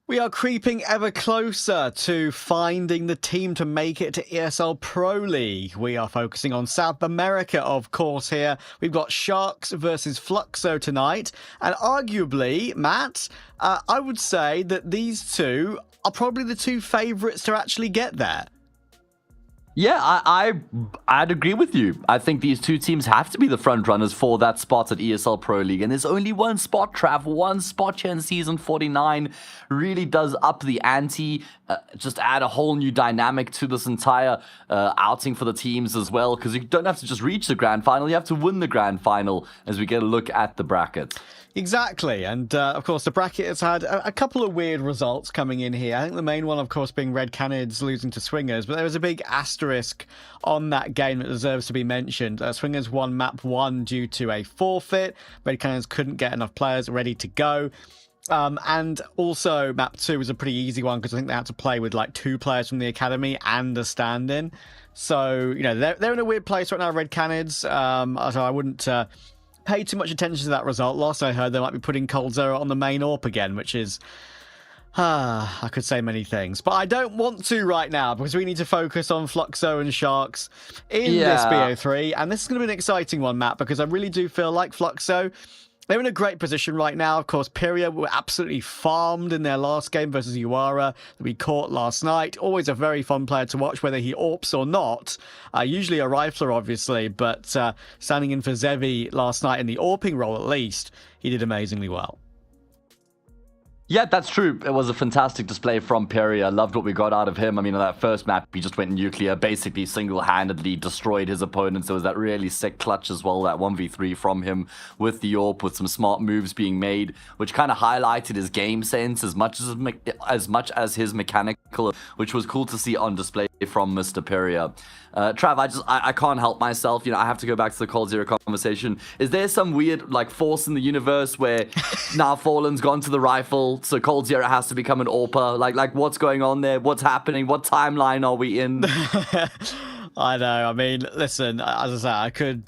We are creeping ever closer to finding the team to make it to ESL Pro League. We are focusing on South America, of course, here. We've got Sharks versus Fluxo tonight. And arguably, Matt, I would say that these two are probably the two favourites to actually get there. Yeah, I'd agree with you. I think these two teams have to be the front runners for that spot at ESL Pro League. And there's only one spot, Trav. One spot here in Season 49 really does up the ante, just add a whole new dynamic to this entire outing for the teams as well. Because you don't have to just reach the grand final, you have to win the grand final as we get a look at the bracket. Exactly, and of course the bracket has had a couple of weird results coming in here. I think the main one, of course, being Red Canids losing to Swingers, but there was a big asterisk on that game that deserves to be mentioned. Swingers won map 1 due to a forfeit. Red Canids couldn't get enough players ready to go. And also map 2 was a pretty easy one because I think they had to play with like 2 players from the academy and a stand-in. So, you know, they're in a weird place right now, Red Canids. So I wouldn't pay too much attention to that result. Last I heard, they might be putting Cold Zero on the main AWP again, which is... I could say many things, but I don't want to right now because we need to focus on Fluxo and Sharks in this BO3. And this is going to be an exciting one, Matt, because I really do feel like Fluxo, they're in a great position right now. Of course, Pyria were absolutely farmed in their last game versus Uara that we caught last night. Always a very fun player to watch, whether he AWPs or not. Usually a rifler, obviously, but standing in for Zevi last night in the AWPing role, at least, he did amazingly well. Yeah, that's true. It was a fantastic display from Perry. I loved what we got out of him. I mean, on that first map, he just went nuclear, basically single-handedly destroyed his opponents. There was that really sick clutch as well, that 1v3 from him with the AWP, with some smart moves being made, which kind of highlighted his game sense as much as his mechanical, which was cool to see on display from Mr. Peria. Trav, I can't help myself. You know, I have to go back to the Cold Zero conversation. Is there some weird, like, force in the universe where now Fallen's gone to the rifle, so Cold Zero has to become an AWPer? Like what's going on there? What's happening? What timeline are we in? I know. I mean, listen, as I say, I could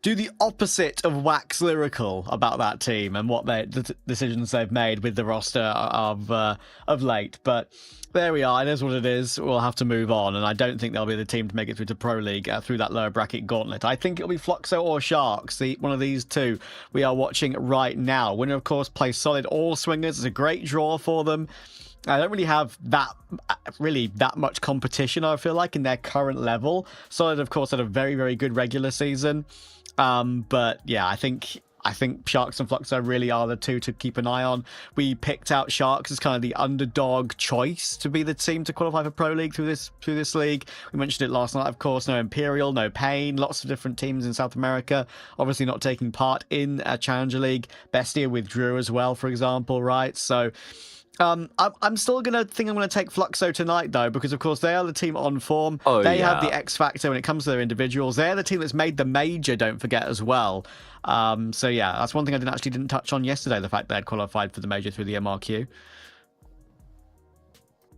do the opposite of wax lyrical about that team and what the decisions they've made with the roster of late, but there we are. It is what it is. We'll have to move on, and I don't think they'll be the team to make it through to Pro League through that lower bracket gauntlet. I think it'll be Fluxo or Sharks. One of these two we are watching right now. Winner, of course, plays solid all Swingers. It's a great draw for them. I don't really have that much competition, I feel like, in their current level. Solid, of course, had a very, very good regular season. But yeah, I think Sharks and Fluxo really are the two to keep an eye on. We picked out Sharks as kind of the underdog choice to be the team to qualify for Pro League through this league. We mentioned it last night, of course. No Imperial, no Pain, lots of different teams in South America, obviously not taking part in a Challenger League. Bestia withdrew as well, for example, right? So I'm still going to think I'm going to take Fluxo tonight, though, because, of course, they are the team on form. They have the X factor when it comes to their individuals. They're the team that's made the major, don't forget, as well. So, yeah, that's one thing I didn't touch on yesterday, the fact they had qualified for the major through the MRQ.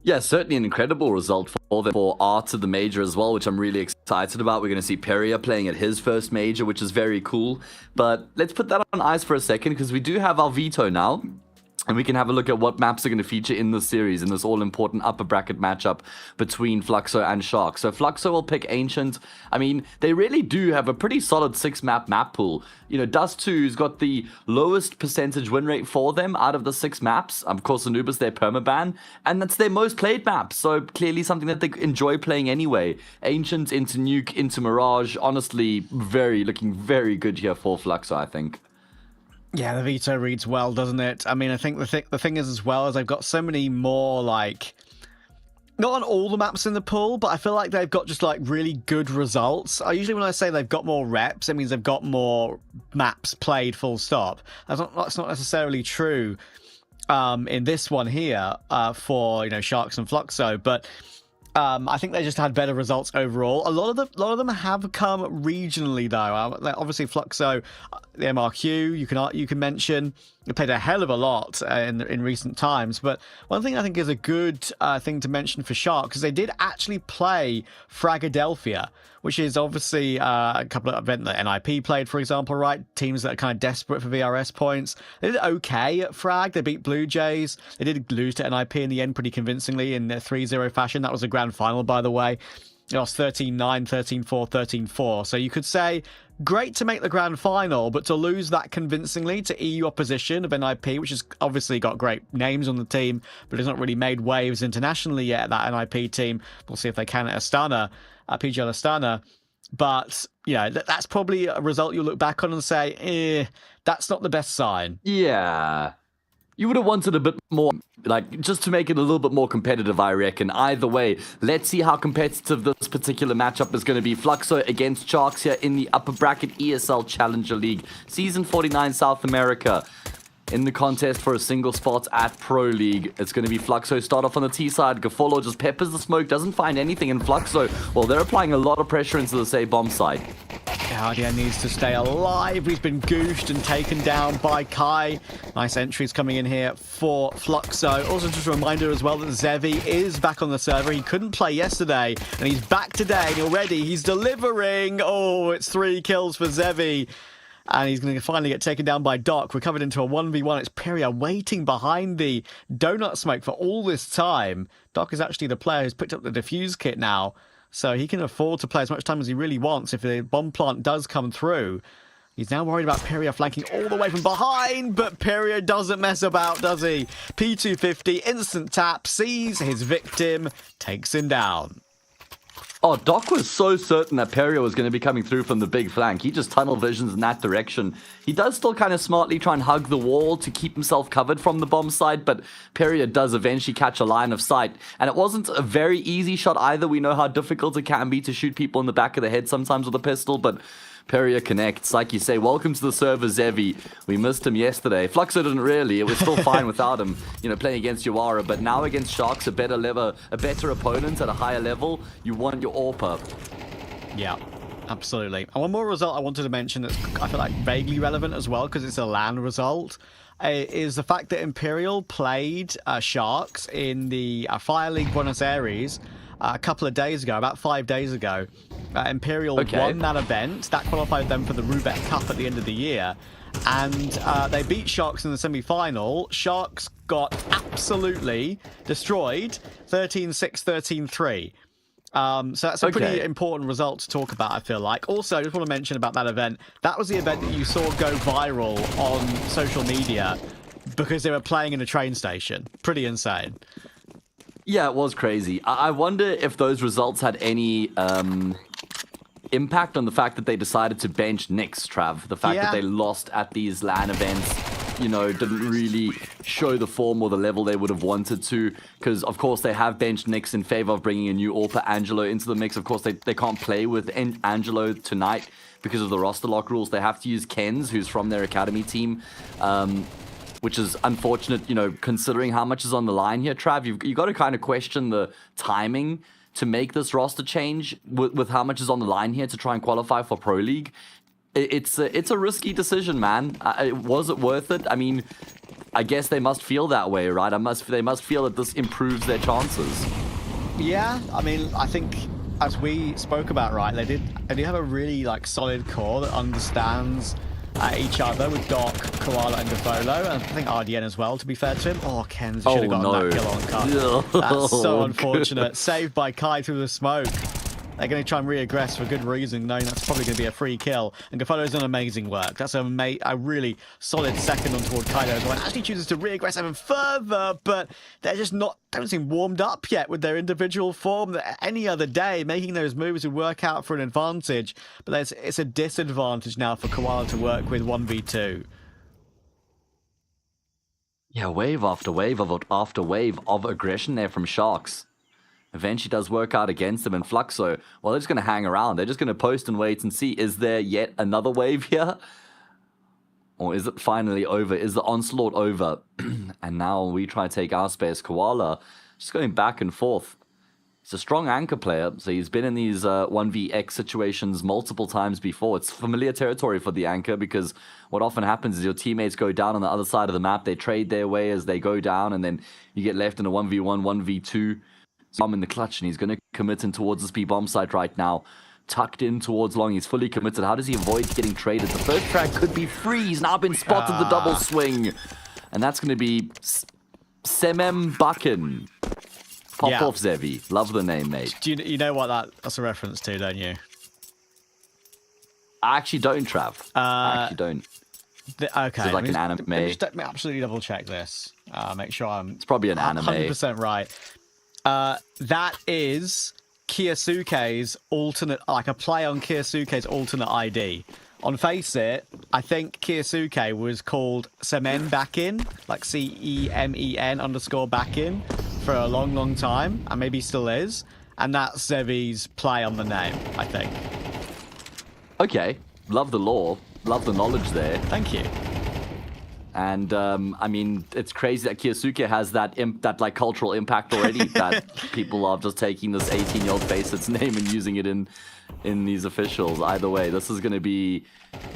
Yeah, certainly an incredible result for them, for Art of the major as well, which I'm really excited about. We're going to see Peria playing at his first major, which is very cool. But let's put that on ice for a second, because we do have our veto now. And we can have a look at what maps are going to feature in this series, in this all-important upper bracket matchup between Fluxo and Shark. So Fluxo will pick Ancient. I mean, they really do have a pretty solid 6-map map pool. You know, Dust 2's got the lowest percentage win rate for them out of the 6 maps. Of course, Anubis, their permaban, and that's their most played map. So clearly something that they enjoy playing anyway. Ancient into Nuke, into Mirage. Honestly, looking very good here for Fluxo, I think. Yeah, the veto reads well, doesn't it? I mean, I think the thing is, as well, as they've got so many more, like, not on all the maps in the pool, but I feel like they've got just, like, really good results. Usually when I say they've got more reps, it means they've got more maps played, full stop. That's not necessarily true in this one here for, you know, Sharks and Fluxo, but I think they just had better results overall. A lot of them have come regionally, though. Obviously, Fluxo, the MRQ, you can mention. They played a hell of a lot in recent times. But one thing I think is a good thing to mention for Shark, because they did actually play Fragadelphia, which is obviously a couple of events that NIP played, for example, right? Teams that are kind of desperate for VRS points. They did okay at Frag. They beat Blue Jays. They did lose to NIP in the end pretty convincingly in their 3-0 fashion. That was a grand final, by the way. They lost 13-9, 13-4, 13-4. So you could say, great to make the grand final, but to lose that convincingly to EU opposition of NIP, which has obviously got great names on the team, but has not really made waves internationally yet, that NIP team. We'll see if they can at Astana, PGL Astana. But, you know, that's probably a result you'll look back on and say, that's not the best sign. Yeah. You would have wanted a bit more, like, just to make it a little bit more competitive, I reckon. Either way, let's see how competitive this particular matchup is going to be. Fluxo against Sharks here in the upper bracket ESL Challenger League. Season 49 South America. In the contest for a single spot at Pro League. It's going to be Fluxo start off on the T side. Gafolo just peppers the smoke, doesn't find anything in Fluxo. Well, they're applying a lot of pressure into the say bomb side. Guardian needs to stay alive. He's been gooshed and taken down by Kai. Nice entries coming in here for Fluxo. Also, just a reminder as well that Zevi is back on the server. He couldn't play yesterday, and he's back today, and already he's delivering. Oh, it's 3 kills for Zevi. And he's going to finally get taken down by Doc. We're covered into a 1v1. It's Peria waiting behind the donut smoke for all this time. Doc is actually the player who's picked up the defuse kit now. So he can afford to play as much time as he really wants if the bomb plant does come through. He's now worried about Peria flanking all the way from behind, but Peria doesn't mess about, does he? P250, instant tap, sees his victim, takes him down. Oh, Doc was so certain that Peria was going to be coming through from the big flank. He just tunnel visions in that direction. He does still kind of smartly try and hug the wall to keep himself covered from the bomb side, but Peria does eventually catch a line of sight. And it wasn't a very easy shot either. We know how difficult it can be to shoot people in the back of the head sometimes with a pistol, but Peria connects. Like you say, welcome to the server, Zevi. We missed him yesterday. Fluxo didn't really. It was still fine without him, you know, playing against Yuara. But now against Sharks, a better opponent at a higher level, you want your AWP. Yeah, absolutely. And one more result I wanted to mention that's, I feel like, vaguely relevant as well, because it's a LAN result, is the fact that Imperial played Sharks in the Fire League Buenos Aires a couple of days ago, about 5 days ago. Imperial won that event. That qualified them for the Rubek Cup at the end of the year. And they beat Sharks in the semi-final. Sharks got absolutely destroyed, 13-6, 13-3. So that's a pretty important result to talk about, I feel like. Also, I just want to mention about that event. That was the event that you saw go viral on social media because they were playing in a train station. Pretty insane. Yeah, it was crazy. I wonder if those results had any impact on the fact that they decided to bench Nyx, Trav. The fact that they lost at these LAN events, you know, didn't really show the form or the level they would have wanted to. Because, of course, they have benched Nyx in favor of bringing a new AWP Angelo into the mix. Of course, they can't play with Angelo tonight because of the roster lock rules. They have to use Kenz, who's from their academy team. Which is unfortunate, you know, considering how much is on the line here, Trav. You've got to kind of question the timing to make this roster change with how much is on the line here to try and qualify for Pro League. It's a risky decision, man. Was it worth it? I mean, I guess they must feel that way, right? They must feel that this improves their chances. Yeah, I mean, I think as we spoke about, right, they do have a really like solid core that understands each other with Doc, Koala, and Gafolo, and I think RDN as well, to be fair to him. Oh, Kenz should have gotten that kill on cut. That's so unfortunate. Saved by Kai through the smoke. They're going to try and re-aggress for good reason, knowing that's probably going to be a free kill. And Gafolo's done amazing work. That's a really solid second on toward Kaido as well. And actually chooses to re-aggress even further, but they're just don't seem warmed up yet with their individual form. Any other day, making those moves would work out for an advantage. But it's a disadvantage now for Koala to work with 1v2. Yeah, wave after wave after wave of aggression there from Sharks. Eventually does work out against them, and Fluxo, well, they're just going to hang around. They're just going to post and wait and see, is there yet another wave here? Or is it finally over? Is the onslaught over? And now we try to take our space. Koala just going back and forth. He's a strong anchor player, so he's been in these 1vx situations multiple times before. It's familiar territory for the anchor, because what often happens is your teammates go down on the other side of the map. They trade their way as they go down, and then you get left in a 1v1, 1v2. So I'm in the clutch, and he's going to commit in towards this B-bomb site right now tucked in towards long. He's fully committed. How does he avoid getting traded? The first frag could be free. He's now been spotted the double swing. And that's going to be Semem Buckin. Pop off, Zevi. Love the name, mate. Do you know what that's a reference to, don't you? I actually don't, Trav. I actually don't. Okay. It's like an anime. Let me absolutely double check this. Make sure I'm... It's probably an anime. 100% right. That is Kiyosuke's alternate... Like a play on Kiyosuke's alternate ID. On Face It, I think Kiyosuke was called Semen Backin, like CEMEN _ Backin, for a long, long time, and maybe still is. And that's Zevi's play on the name, I think. Okay. Love the lore. Love the knowledge there. Thank you. And I mean, it's crazy that Kiyosuke has that like cultural impact already. That people are just taking this 18-year-old Face It's name and using it in these officials. Either way, this is going to be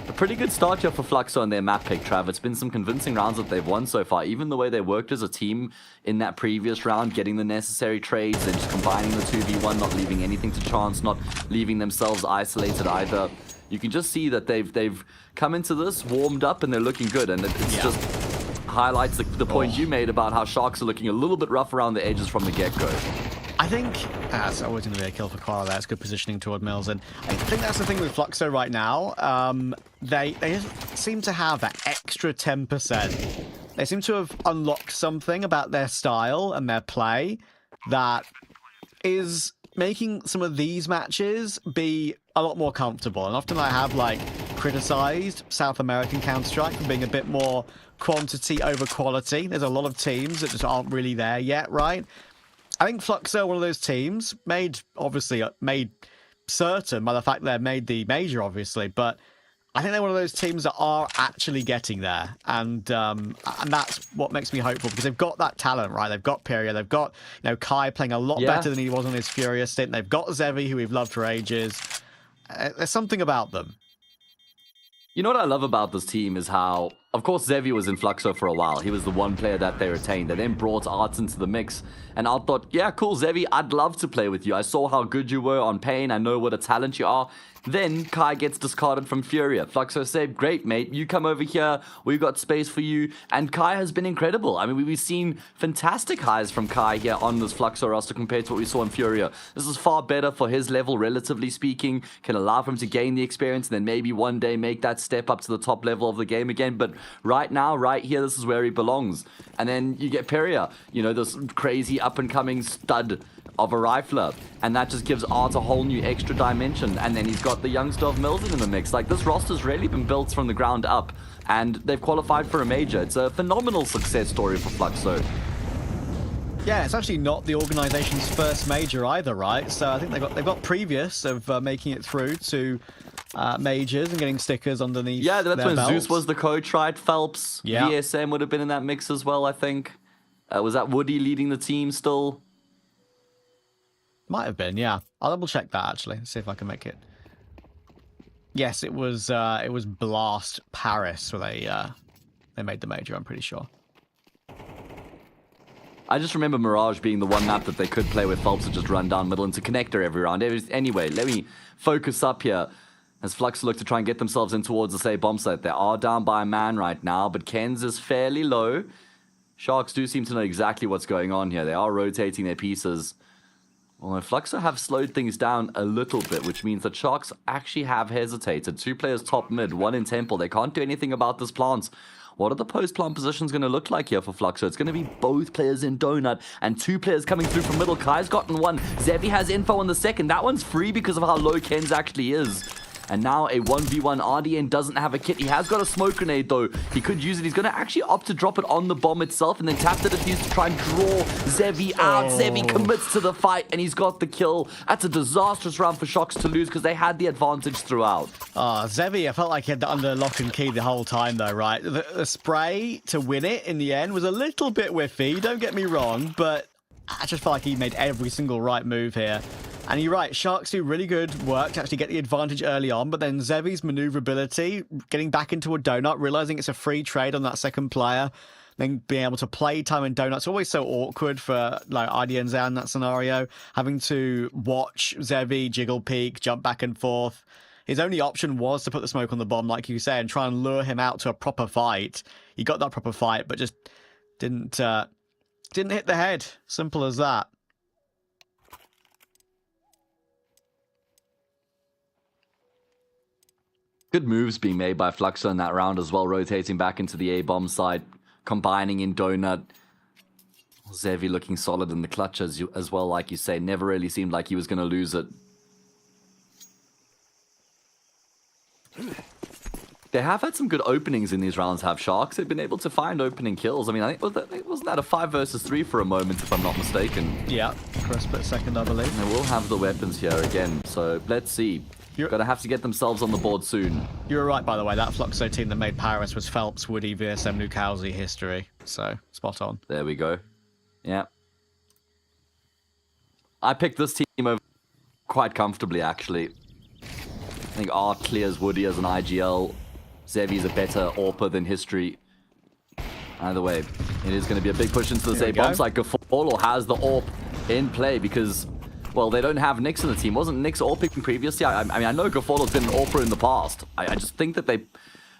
a pretty good start here for Fluxo and their map pick, Trav. It's been some convincing rounds that they've won so far. Even the way they worked as a team in that previous round, getting the necessary trades and just combining the 2v1, not leaving anything to chance, not leaving themselves isolated either. You can just see that they've come into this, warmed up, and they're looking good. And it's just highlights the point you made about how Sharks are looking a little bit rough around the edges from the get-go. I think it's always going to be a kill for Koala there. It's good positioning toward Mills. And I think that's the thing with Fluxo right now. They seem to have that extra 10%. They seem to have unlocked something about their style and their play that is making some of these matches be a lot more comfortable. And often I have like criticized South American Counter-Strike for being a bit more quantity over quality. There's a lot of teams that just aren't really there yet, right? I think Fluxo are one of those teams made certain by the fact they made the major, obviously, but I think they're one of those teams that are actually getting there, and that's what makes me hopeful, because they've got that talent, right? They've got Pyria, they've got Kai playing a lot better than he was on his Furious stint. They've got Zevi, who we've loved for ages. There's something about them. You know what I love about this team is how, of course, Zevi was in Fluxo for a while. He was the one player that they retained. They then brought Art into the mix. And Art thought, yeah, cool, Zevi, I'd love to play with you. I saw how good you were on Pain. I know what a talent you are. Then Kai gets discarded from Furia. Fluxo said, great, mate. You come over here. We've got space for you. And Kai has been incredible. I mean, we've seen fantastic highs from Kai here on this Fluxo roster compared to what we saw in Furia. This is far better for his level, relatively speaking. Can allow him to gain the experience and then maybe one day make that step up to the top level of the game again. But right now, right here, this is where he belongs. And then you get Pyria, this crazy up-and-coming stud of a rifler, and that just gives Art a whole new extra dimension. And then he's got the youngster of Milton in the mix. Like, this roster's really been built from the ground up, and they've qualified for a major. It's a phenomenal success story for Fluxo. Yeah, it's actually not the organization's first major either, right? So I think they've got previous of making it through to majors and getting stickers underneath. Yeah, that's their when belts. Zeus was the coach, right? Phelps, VSM would have been in that mix as well, I think. Was that Woody leading the team still? Might have been, yeah. I'll double check that actually. See if I can make it. Yes, it was Blast Paris where they made the major, I'm pretty sure. I just remember Mirage being the one map that they could play with Phelps to just run down middle into connector every round. Anyway, let me focus up here as Flux look to try and get themselves in towards the safe bomb site. They are down by a man right now, but Ken's is fairly low. Sharks do seem to know exactly what's going on here. They are rotating their pieces. Well, Fluxo have slowed things down a little bit, which means that Sharks actually have hesitated. 2 players top mid, 1 in Temple. They can't do anything about this plant. What are the post-plant positions going to look like here for Fluxo? It's going to be both players in Donut and 2 players coming through from middle. Kai's gotten 1. Zevi has info on the second. That one's free because of how low Ken's actually is. And now a 1v1. RDN doesn't have a kit. He has got a smoke grenade, though. He could use it. He's going to actually opt to drop it on the bomb itself and then tap the defuse to try and draw Zevi out. Zevi commits to the fight, and he's got the kill. That's a disastrous round for Sharks to lose because they had the advantage throughout. Zevi, I felt like he had that under lock and key the whole time, though, right? The spray to win it in the end was a little bit whiffy, don't get me wrong, but I just felt like he made every single right move here. And you're right, Sharks do really good work to actually get the advantage early on, but then Zevi's maneuverability, getting back into a donut, realizing it's a free trade on that second player, then being able to play time in Donut. It's always so awkward for like IDNZ in that scenario, having to watch Zevi jiggle peek, jump back and forth. His only option was to put the smoke on the bomb, like you say, and try and lure him out to a proper fight. He got that proper fight, but just didn't hit the head. Simple as that. Good moves being made by Fluxo in that round as well, rotating back into the A-bomb side, combining in Donut. Zevi looking solid in the clutch as well, like you say. Never really seemed like he was going to lose it. They have had some good openings in these rounds, have Sharks. They've been able to find opening kills. I mean, I think wasn't that a 5 versus 3 for a moment, if I'm not mistaken? Yeah, for a split second, I believe. And they will have the weapons here again, so let's see. Gonna have to get themselves on the board soon. You were right, by the way. That Fluxo team that made Paris was Phelps, Woody, VSM, Nuke history. So, spot on. There we go. Yeah. I picked this team over quite comfortably, actually. I think Art clears Woody as an IGL. Zevi's a better AWPer than history. Either way, it is going to be a big push into the A-bomb side. Gafolo has the AWP in play because, well, they don't have Nyx in the team. Wasn't Nyx AWPing previously? I mean, I know Gafolo's been an AWPer in the past. I just think that they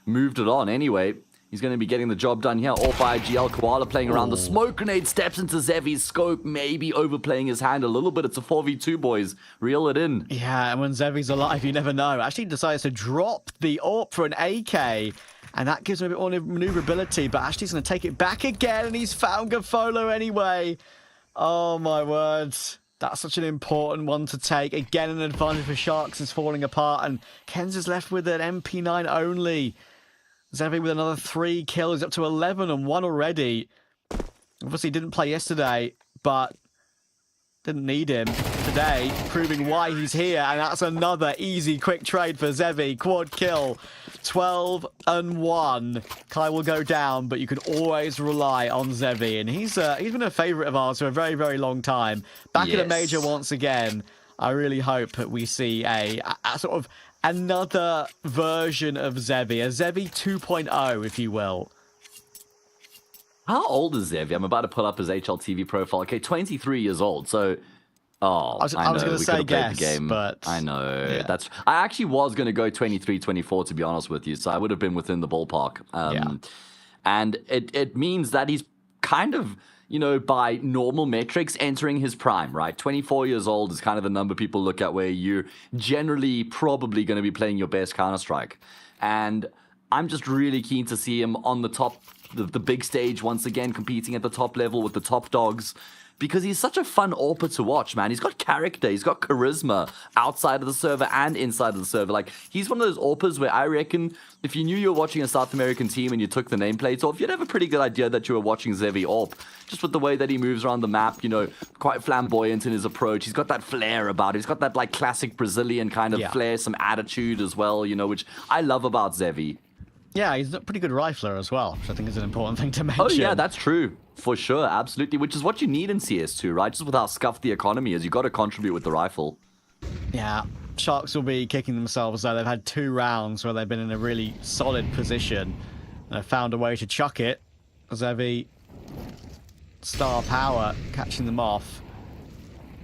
moved it on anyway. He's going to be getting the job done here. AWP IGL, Koala playing around. The smoke grenade steps into Zevi's scope, maybe overplaying his hand a little bit. It's a 4v2, boys. Reel it in. Yeah, and when Zevi's alive, you never know. Actually decides to drop the AWP for an AK, and that gives him a bit more maneuverability, but Ashley's going to take it back again, and he's found Gafolo anyway. Oh, my words. That's such an important one to take. Again, an advantage for Sharks is falling apart, and Ken's is left with an MP9 only. Zevi with another 3 kills, up to 11 and 1 already. Obviously didn't play yesterday, but didn't need him today, proving why he's here. And that's another easy, quick trade for Zevi. Quad kill, 12 and 1. Kai will go down, but you can always rely on Zevi. And he's been a favourite of ours for a very, very long time. Back in a major once again. I really hope that we see a sort of another version of Zevi, a Zevi 2.0, if you will. How old is Zevi? I'm about to pull up his HLTV profile. Okay, 23 years old. So, I was going to say guess, but I know. Yeah. I actually was going to go 23, 24, to be honest with you. So I would have been within the ballpark. And it means that he's kind of, you know, by normal metrics, entering his prime, right? 24 years old is kind of the number people look at where you're generally probably going to be playing your best Counter-Strike. And I'm just really keen to see him on the top, the big stage once again, competing at the top level with the top dogs. Because he's such a fun AWPer to watch, man. He's got character, he's got charisma outside of the server and inside of the server. Like, he's one of those AWPers where I reckon if you knew you were watching a South American team and you took the nameplates off, you'd have a pretty good idea that you were watching Zevi AWP. Just with the way that he moves around the map, you know, quite flamboyant in his approach. He's got that flair about it. He's got that, like, classic Brazilian kind of flair, some attitude as well, you know, which I love about Zevi. Yeah, he's a pretty good rifler as well, which I think is an important thing to mention. Oh, yeah, that's true. For sure, absolutely. Which is what you need in CS2, right? Just with how scuffed the economy is, you got to contribute with the rifle. Yeah, Sharks will be kicking themselves, though. They've had 2 rounds where they've been in a really solid position. And have found a way to chuck it. Zevi, star power, catching them off.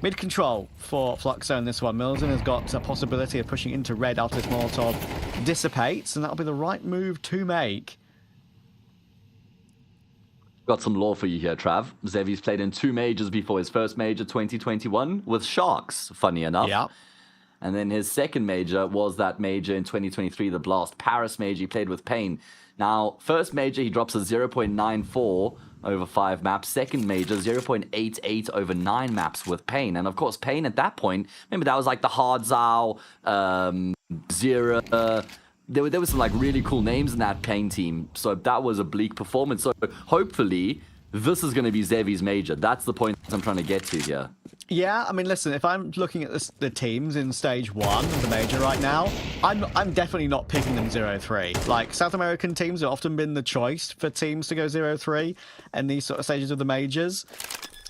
Mid control for Fluxo in this one. Milton has got a possibility of pushing into red after this Molotov dissipates, and that'll be the right move to make. Got some lore for you here, Trav. Zevi's played in 2 majors before his first major, 2021, with Sharks, funny enough. Yeah. And then his second major was that major in 2023, the Blast Paris major. He played with Pain. Now, first major, he drops a 0.94 over 5 maps. Second major, 0.88 over 9 maps with Pain. And of course, Pain at that point, remember that was like the Hard Zao, Zera. There were some like really cool names in that Pain team. So that was a bleak performance. So hopefully, this is going to be Zevi's major. That's the point I'm trying to get to here. Yeah, I mean, listen, if I'm looking at the teams in stage 1 of the major right now, I'm definitely not picking them 0-3. Like, South American teams have often been the choice for teams to go 0-3 in these sort of stages of the majors.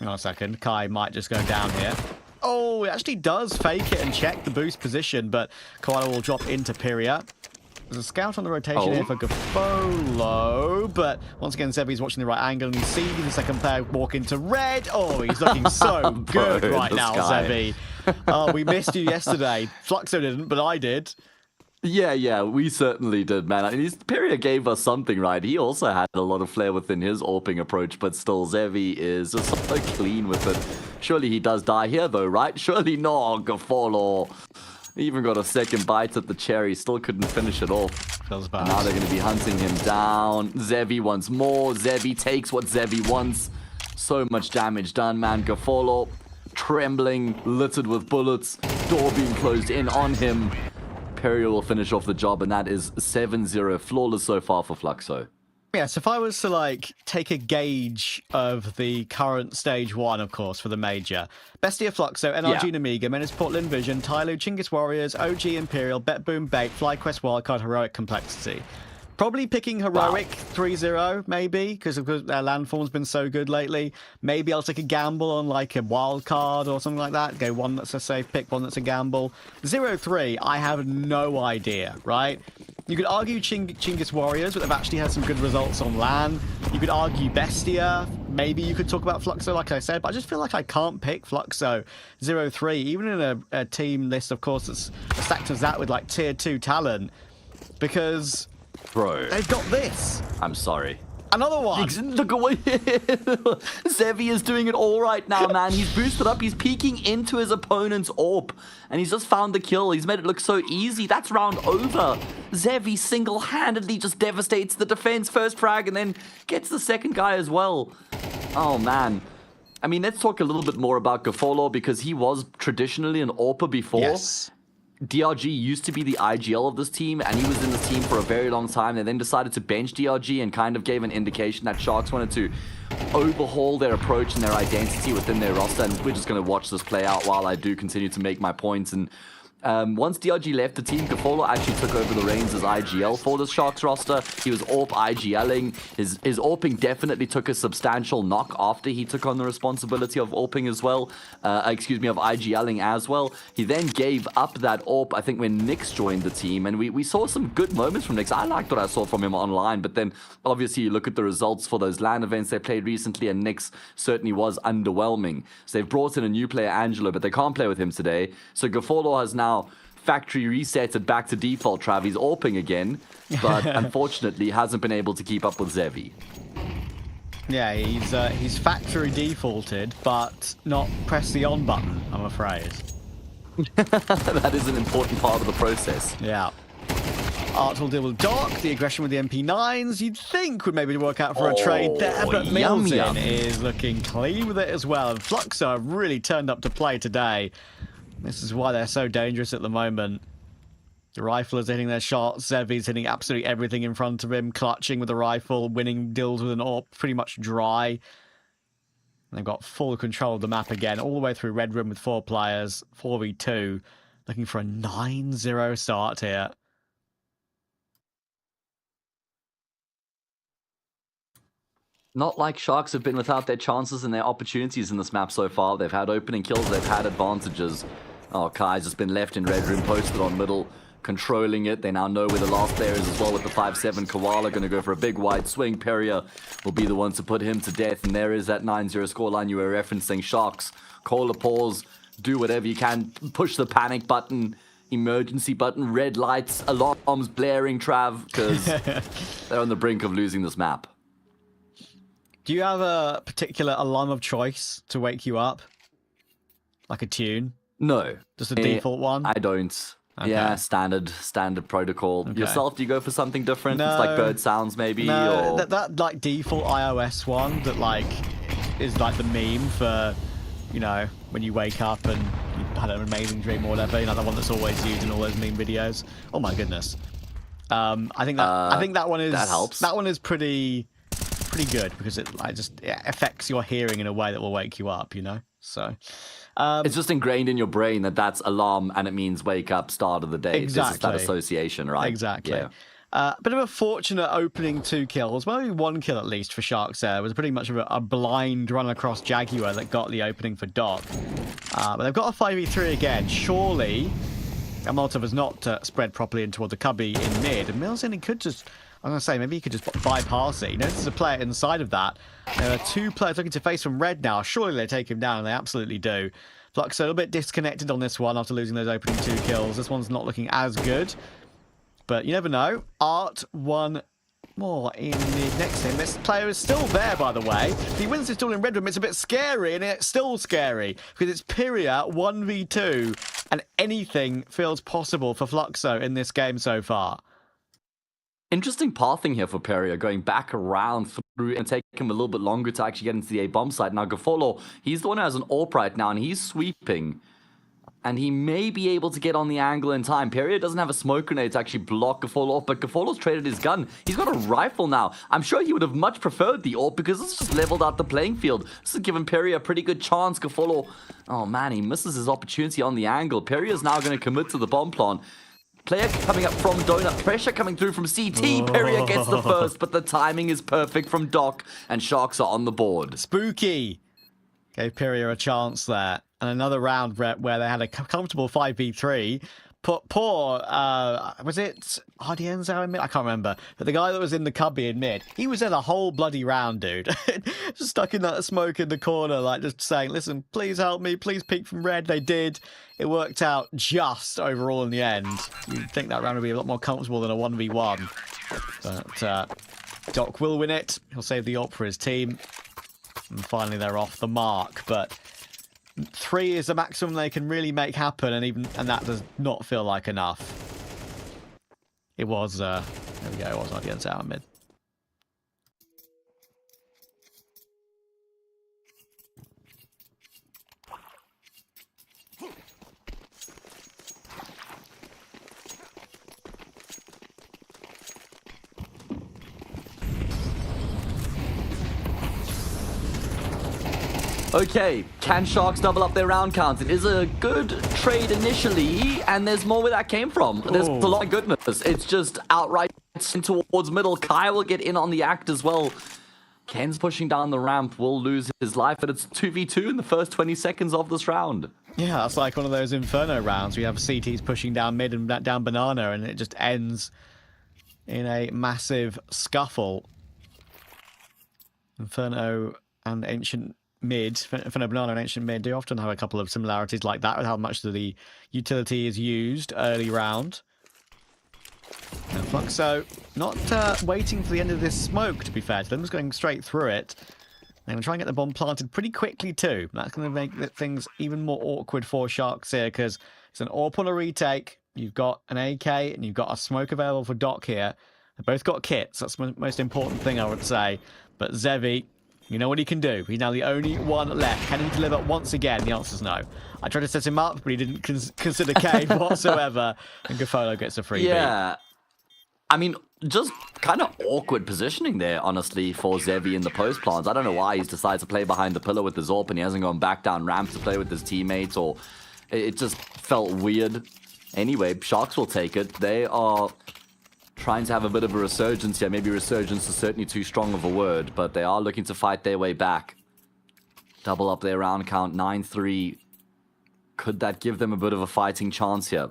Hang on a second, Kai might just go down here. Oh, it actually does fake it and check the boost position, but Koala will drop into Pyria. There's a scout on the rotation here for Gafolo, but once again, Zevi's watching the right angle, and he's seeing the second player walk into red. Oh, he's looking so good right now, Zevi. Oh, we missed you yesterday. Fluxo didn't, but I did. Yeah, we certainly did, man. I mean, Peria gave us something, right? He also had a lot of flair within his AWPing approach, but still, Zevi is just so clean with it. Surely he does die here, though, right? Surely not, Gafolo. He even got a second bite at the cherry, still couldn't finish it off. Feels bad. Now they're going to be hunting him down. Zevi wants more. Zevi takes what Zevi wants. So much damage done, man. Gafolo trembling, littered with bullets. Door being closed in on him. Peria will finish off the job, and that is 7-0. Flawless so far for Fluxo. Yeah, so if I was to, like, take a gauge of the current stage 1, of course, for the major, Bestia, Fluxo, NRG Namiga, Menace, Portland Vision, Tyloo, Chinggis Warriors, OG Imperial, Bet Boom Bait, FlyQuest Wildcard, Heroic Complexity. Probably picking Heroic 3-0, maybe, because their landform's been so good lately. Maybe I'll take a gamble on, like, a wild card or something like that. Go one that's a safe pick, one that's a gamble. 0-3, I have no idea, right? You could argue Chinggis Warriors, but they've actually had some good results on LAN. You could argue Bestia. Maybe you could talk about Fluxo, like I said, but I just feel like I can't pick Fluxo 0-3, even in a team list, of course, that's stacked as that with, like, tier 2 talent, because... Bro. They've got this. I'm sorry. Another one. Look away. Zevi is doing it all right now, man. He's boosted up. He's peeking into his opponent's AWP. And he's just found the kill. He's made it look so easy. That's round over. Zevi single-handedly just devastates the defense. First frag and then gets the second guy as well. Oh, man. I mean, let's talk a little bit more about Gafolo, because he was traditionally an AWPer before. Yes. DRG used to be the IGL of this team, and he was in this team for a very long time. They then decided to bench DRG and kind of gave an indication that Sharks wanted to overhaul their approach and their identity within their roster, and we're just going to watch this play out while I do continue to make my points. And once DRG left the team, Gafolo actually took over the reins as IGL for the Sharks roster. He was AWP IGLing. His AWPing definitely took a substantial knock after he took on the responsibility of AWPing as well. Of IGLing as well. He then gave up that AWP, I think, when Nyx joined the team, and we saw some good moments from Nyx. I liked what I saw from him online, but then obviously you look at the results for those LAN events they played recently, and Nyx certainly was underwhelming. So they've brought in a new player, Angelo, but they can't play with him today. So Gafolo has now factory resetted back to default. Trav, he's AWPing again, but unfortunately hasn't been able to keep up with Zevi. Yeah, he's factory defaulted, but not press the on button, I'm afraid. That is an important part of the process. Yeah. Art will deal with Doc, the aggression with the MP9s, you'd think would maybe work out for a trade there, but Milton is looking clean with it as well, and Fluxo have really turned up to play today. This is why they're so dangerous at the moment. The riflers hitting their shots, Zevi's hitting absolutely everything in front of him, clutching with a rifle, winning deals with an AWP, pretty much dry. And they've got full control of the map again, all the way through Red Room with 4 players, 4v2, looking for a 9-0 start here. Not like Sharks have been without their chances and their opportunities in this map so far. They've had opening kills, they've had advantages. Oh, Kai's just been left in Red Room, posted on middle, controlling it. They now know where the last player is as well with the 5-7. Koala going to go for a big wide swing. Peria will be the one to put him to death. And there is that 9-0 scoreline you were referencing. Sharks, call a pause, do whatever you can, push the panic button, emergency button, red lights, alarms blaring, Trav, because they're on the brink of losing this map. Do you have a particular alarm of choice to wake you up? Like a tune? No. Just a default one? I don't. Okay. Yeah, standard protocol. Okay. Yourself, do you go for something different? No. It's like bird sounds maybe? No, or... that like default iOS one that like is like the meme for, you know, when you wake up and you had an amazing dream or whatever, you know, the one that's always used in all those meme videos. Oh my goodness. I think that one is, that helps. That one is pretty good because it like just affects your hearing in a way that will wake you up, you know? So it's just ingrained in your brain that that's alarm and it means wake up, start of the day. Exactly. It's just that association, right? Exactly. Yeah. Bit of a fortunate opening 2 kills. Well, maybe 1 kill at least for Sharks there. It was pretty much of a blind run across Jaguar that got the opening for Doc. But they've got a 5v3 again. Surely And Molotov has not spread properly in toward the cubby in mid. And Mills in, he could just, I'm going to say, maybe he could just bypass it. You know, there's a player inside of that. There are two players looking to face from red now. Surely they take him down, and they absolutely do. Fluxo a little bit disconnected on this one after losing those opening 2 kills. This one's not looking as good. But you never know. Art one more in the next game. This player is still there, by the way. If he wins this duel in Red Room, it's a bit scary, and it's still scary because it's Pyria 1v2, and anything feels possible for Fluxo in this game so far. Interesting pathing here for Pyria, going back around through and taking him a little bit longer to actually get into the A-bomb site. Now, Gafolo, he's the one who has an AWP right now, and he's sweeping. And he may be able to get on the angle in time. Pyria doesn't have a smoke grenade to actually block Gafolo off, but Gafolo's traded his gun. He's got a rifle now. I'm sure he would have much preferred the AWP because this just leveled out the playing field. This has given Pyria a pretty good chance. Gafolo, oh man, he misses his opportunity on the angle. Pyria's now going to commit to the bomb plant. Player coming up from Donut, pressure coming through from CT. Pyria gets the first, but the timing is perfect from Doc, and Sharks are on the board. Spooky gave Pyria a chance there. And another round where they had a comfortable 5v3. Poor, was it Ardienzo in mid? I can't remember. But the guy that was in the cubby in mid, he was in a whole bloody round, dude. Just stuck in that smoke in the corner, like just saying, listen, please help me, please peek from red. They did. It worked out just overall in the end. You'd think that round would be a lot more comfortable than a 1v1. But Doc will win it. He'll save the AWP for his team. And finally, they're off the mark. But 3 is the maximum they can really make happen, and that does not feel like enough. It was, there we go, it was Ardienzo out mid. Okay, can Sharks double up their round count? It is a good trade initially, and there's more where that came from. There's a lot of goodness. It's just outright towards middle. Kai will get in on the act as well. Ken's pushing down the ramp, will lose his life, but it's 2v2 in the first 20 seconds of this round. Yeah, that's like one of those Inferno rounds. We have CTs pushing down mid and down banana, and it just ends in a massive scuffle. Inferno and Ancient Mid, Inferno Banana and Ancient Mid do often have a couple of similarities like that with how much of the utility is used early round. And Fluxo not waiting for the end of this smoke, to be fair to them, just going straight through it. They're going to try and get the bomb planted pretty quickly too. That's going to make things even more awkward for Sharks here, because it's an AWP on a retake. You've got an AK and you've got a smoke available for Doc here. They've both got kits. That's the most important thing, I would say. But Zevi, you know what he can do. He's now the only one left. Can he deliver once again? The answer's no. I tried to set him up, but he didn't consider Kane whatsoever. And Gafolo gets a freebie. Yeah. I mean, just kind of awkward positioning there, honestly, for Zevi in the post plants. I don't know why he's decided to play behind the pillar with his AWP and he hasn't gone back down ramp to play with his teammates, or it just felt weird. Anyway, Sharks will take it. They are trying to have a bit of a resurgence here. Maybe resurgence is certainly too strong of a word, but they are looking to fight their way back. Double up their round count, 9-3. Could that give them a bit of a fighting chance here?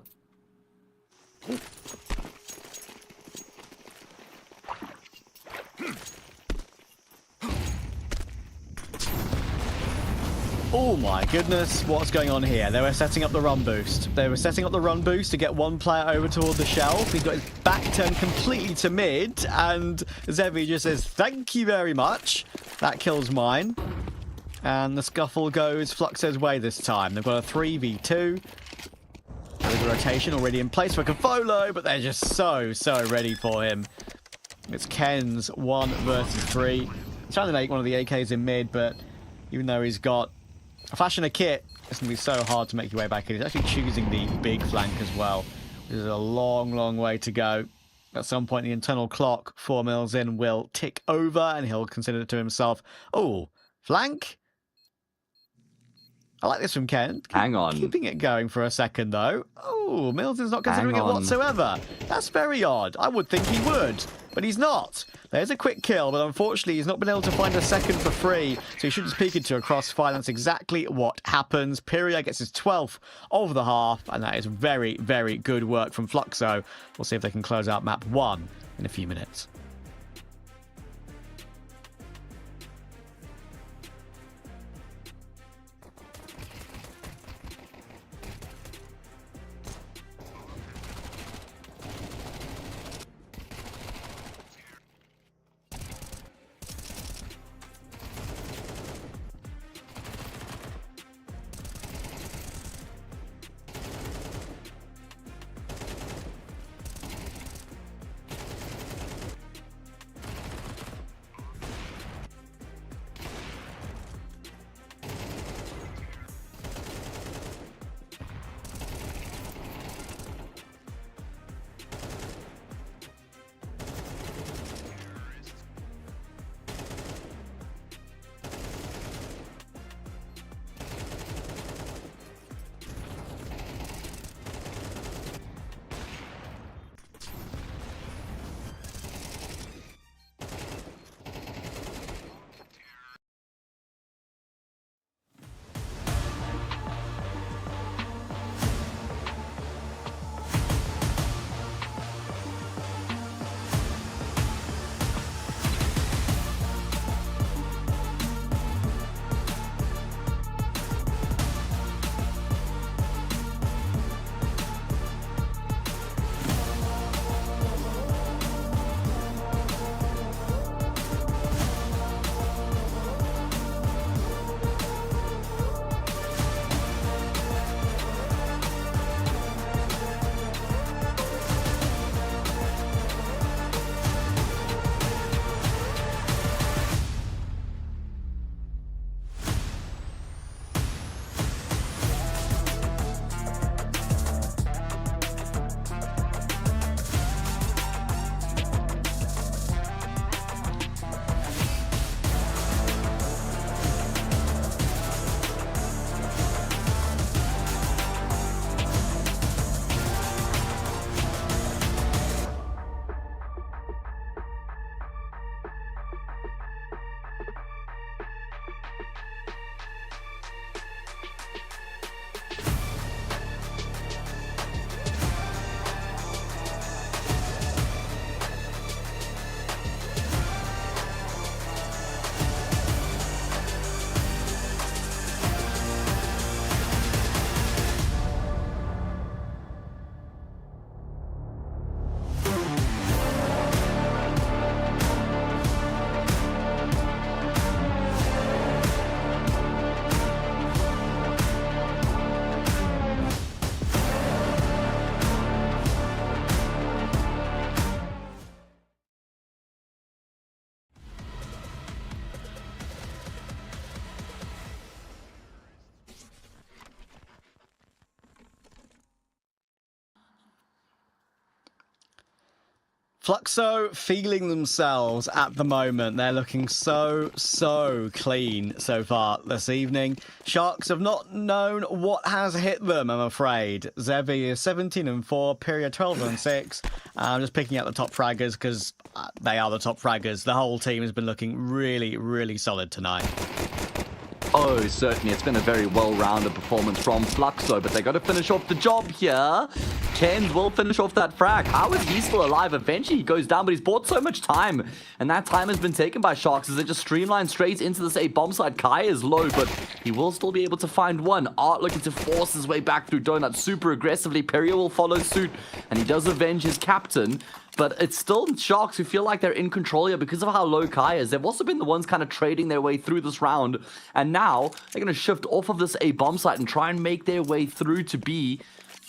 Oh my goodness, what's going on here? They were setting up the run boost. They were setting up the run boost to get one player over toward the shelf. He's got his back turned completely to mid, and Zevi just says, thank you very much. That kills mine. And the scuffle goes Fluxo's way this time. They've got a 3v2. There's a rotation already in place for Gafolo, but they're just so ready for him. It's Ken's 1 versus 3. He's trying to make one of the AKs in mid, but even though he's got a flash and a kit, it's going to be so hard to make your way back in. He's actually choosing the big flank as well. There's a long way to go. At some point, the internal clock, 4 mils in, will tick over, and he'll consider it to himself, oh, flank? I like this from Ken. Hang on. Keeping it going for a second, though. Oh, Milton's not considering it whatsoever. That's very odd. I would think he would. but he's not. There's a quick kill, but unfortunately he's not been able to find a second for free, so he should just peek into a crossfire. That's exactly what happens. Pyria gets his 12th of the half, and that is very, very good work from Fluxo. We'll see if they can close out map 1 in a few minutes. Fluxo feeling themselves at the moment. They're looking so clean so far this evening. Sharks have not known what has hit them, I'm afraid. Zevi is 17-4, Pyria 12-6. I'm just picking out the top fraggers because they are the top fraggers. The whole team has been looking really solid tonight. Oh, certainly. It's been a very well-rounded performance from Fluxo, but they got to finish off the job here. Kens will finish off that frag. How is he still alive? Eventually he goes down, but he's bought so much time. And that time has been taken by Sharks as they just streamline straight into this A-bomb side. Kai is low, but he will still be able to find one. Art looking to force his way back through Donut super aggressively. Pyria will follow suit, and he does avenge his captain. But it's still Sharks who feel like they're in control here because of how low Kai is. They've also been the ones kind of trading their way through this round. And now they're going to shift off of this A-bomb site and try and make their way through to B.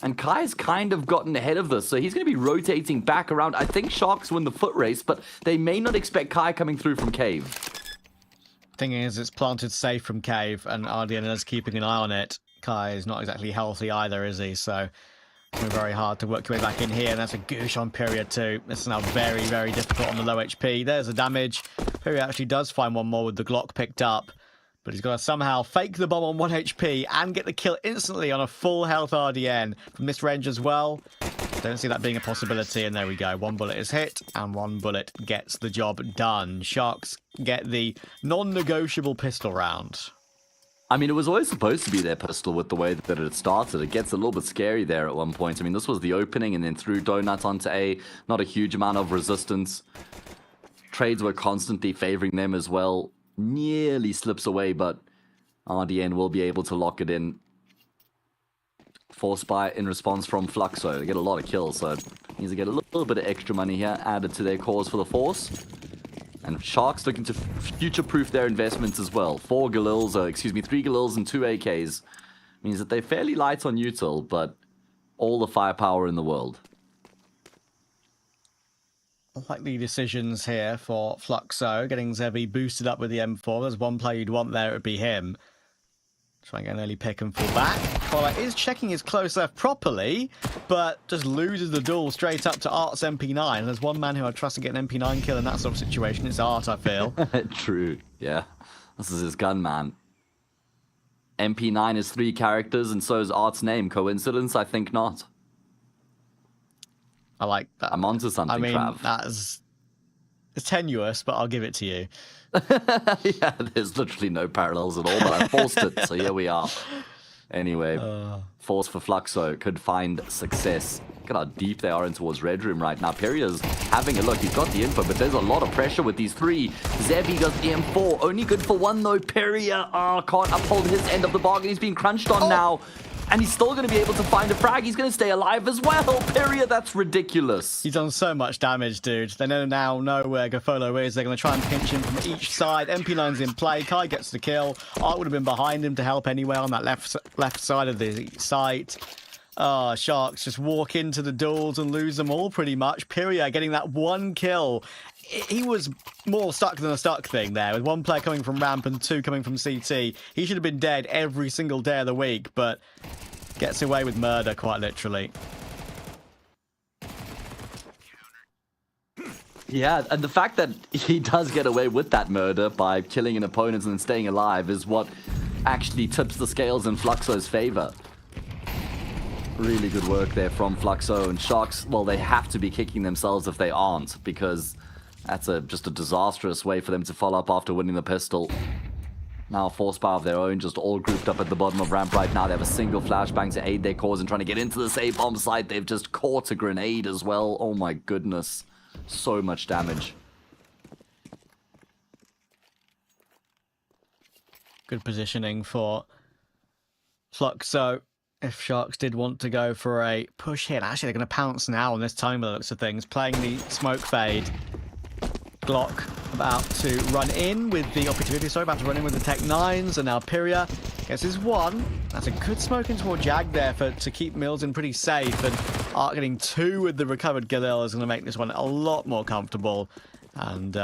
And Kai's kind of gotten ahead of this, so he's going to be rotating back around. I think Sharks win the foot race, but they may not expect Kai coming through from Cave. Thing is, it's planted safe from Cave, and RDN is keeping an eye on it. Kai is not exactly healthy either, is he? So it's very hard to work your way back in here, and that's a goosh on Pyria too. This is now very difficult on the low HP. There's the damage. Pyria actually does find one more with the Glock picked up, but he's got to somehow fake the bomb on 1 HP and get the kill instantly on a full health RDN from this range as well. Don't see that being a possibility, and there we go. One bullet is hit, and one bullet gets the job done. Sharks get the non-negotiable pistol round. I mean, it was always supposed to be their pistol with the way that it started. It gets a little bit scary there at one point. I mean, this was the opening, and then threw Donut onto A. Not a huge amount of resistance. Trades were constantly favoring them as well. Nearly slips away, but RDN will be able to lock it in. Force buy in response from Fluxo. They get a lot of kills, so needs to get a little bit of extra money here added to their cause for the Force. And Sharks looking to future-proof their investments as well. 3 Galils and 2 AKs. Means that they're fairly light on util, but all the firepower in the world. Likely decisions here for Fluxo. Getting Zevi boosted up with the M4. There's one player you'd want there, it would be him. Try and get an early pick and fall back. Collar is checking his close left properly, but just loses the duel straight up to Art's MP9. And there's one man who I trust to get an MP9 kill in that sort of situation. It's Art, I feel. True, yeah. This is his gun, man. MP9 is 3 characters, and so is Art's name. Coincidence? I think not. I like that. I'm onto something, I mean, Trav. it's tenuous, but I'll give it to you. Yeah, there's literally no parallels at all, but I forced it, so here we are. Anyway, Force for Fluxo could find success. Look at how deep they are in towards Red Room right now. Peria's having a look. He's got the info, but there's a lot of pressure with these 3. Zevi does the M4. Only good for 1, though. Peria can't uphold his end of the bargain. He's being crunched on now. And he's still going to be able to find a frag. He's going to stay alive as well. Peria, that's ridiculous. He's done so much damage, dude. They now know where Gofolo is. They're going to try and pinch him from each side. MP9's in play. Kai gets the kill. Art would have been behind him to help anyway on that left side of the site. Sharks just walk into the duels and lose them all pretty much. Peria getting that 1 kill. He was more stuck than a stuck thing there, with 1 player coming from ramp and 2 coming from CT. He should have been dead every single day of the week, but gets away with murder, quite literally. Yeah, and the fact that he does get away with that murder by killing an opponent and then staying alive is what actually tips the scales in Fluxo's favor. Really good work there from Fluxo, and Sharks, well, they have to be kicking themselves if they aren't, because that's just a disastrous way for them to follow up after winning the pistol. Now Force Power of their own, just all grouped up at the bottom of ramp right now. They have a single flashbang to aid their cause and trying to get into the safe bomb site. They've just caught a grenade as well. Oh my goodness. So much damage. Good positioning for Fluxo. If Sharks did want to go for a push hit, actually they're going to pounce now on this time by the looks of things. Playing the smoke fade. Glock about to run in with the opportunity. Sorry, about to run in with the Tech 9s. And now Peria gets his 1. That's a good smoke in toward Jag there to keep Milton pretty safe. And Art getting 2 with the recovered Galil is going to make this one a lot more comfortable. And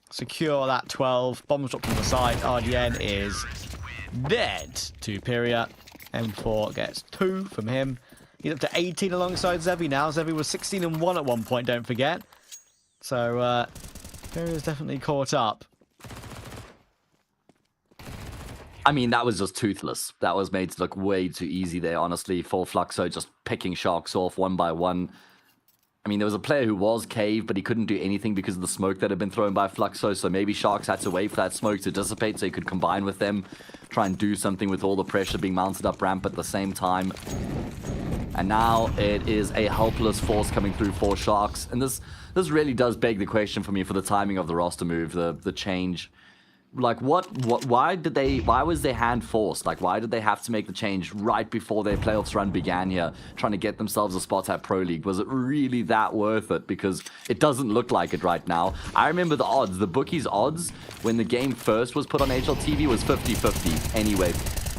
secure that 12. Bombs dropped from the side. RDN is dead to Peria. M4 gets 2 from him. He's up to 18 alongside Zevi now. Zevi was 16 and 1 at one point, don't forget. So, Peria's definitely caught up. I mean, that was just toothless. That was made to look way too easy there, honestly, for Fluxo, just picking Sharks off 1 by 1. I mean, there was a player who was cave, but he couldn't do anything because of the smoke that had been thrown by Fluxo, so maybe Sharks had to wait for that smoke to dissipate so he could combine with them, try and do something with all the pressure being mounted up ramp at the same time. And now it is a helpless Force coming through for Sharks, and this really does beg the question for me for the timing of the roster move, the change. Like, why was their hand forced? Like, why did they have to make the change right before their playoffs run began here, trying to get themselves a spot at Pro League? Was it really that worth it? Because it doesn't look like it right now. I remember the odds, the bookies' odds, when the game first was put on HLTV was 50-50. Anyway,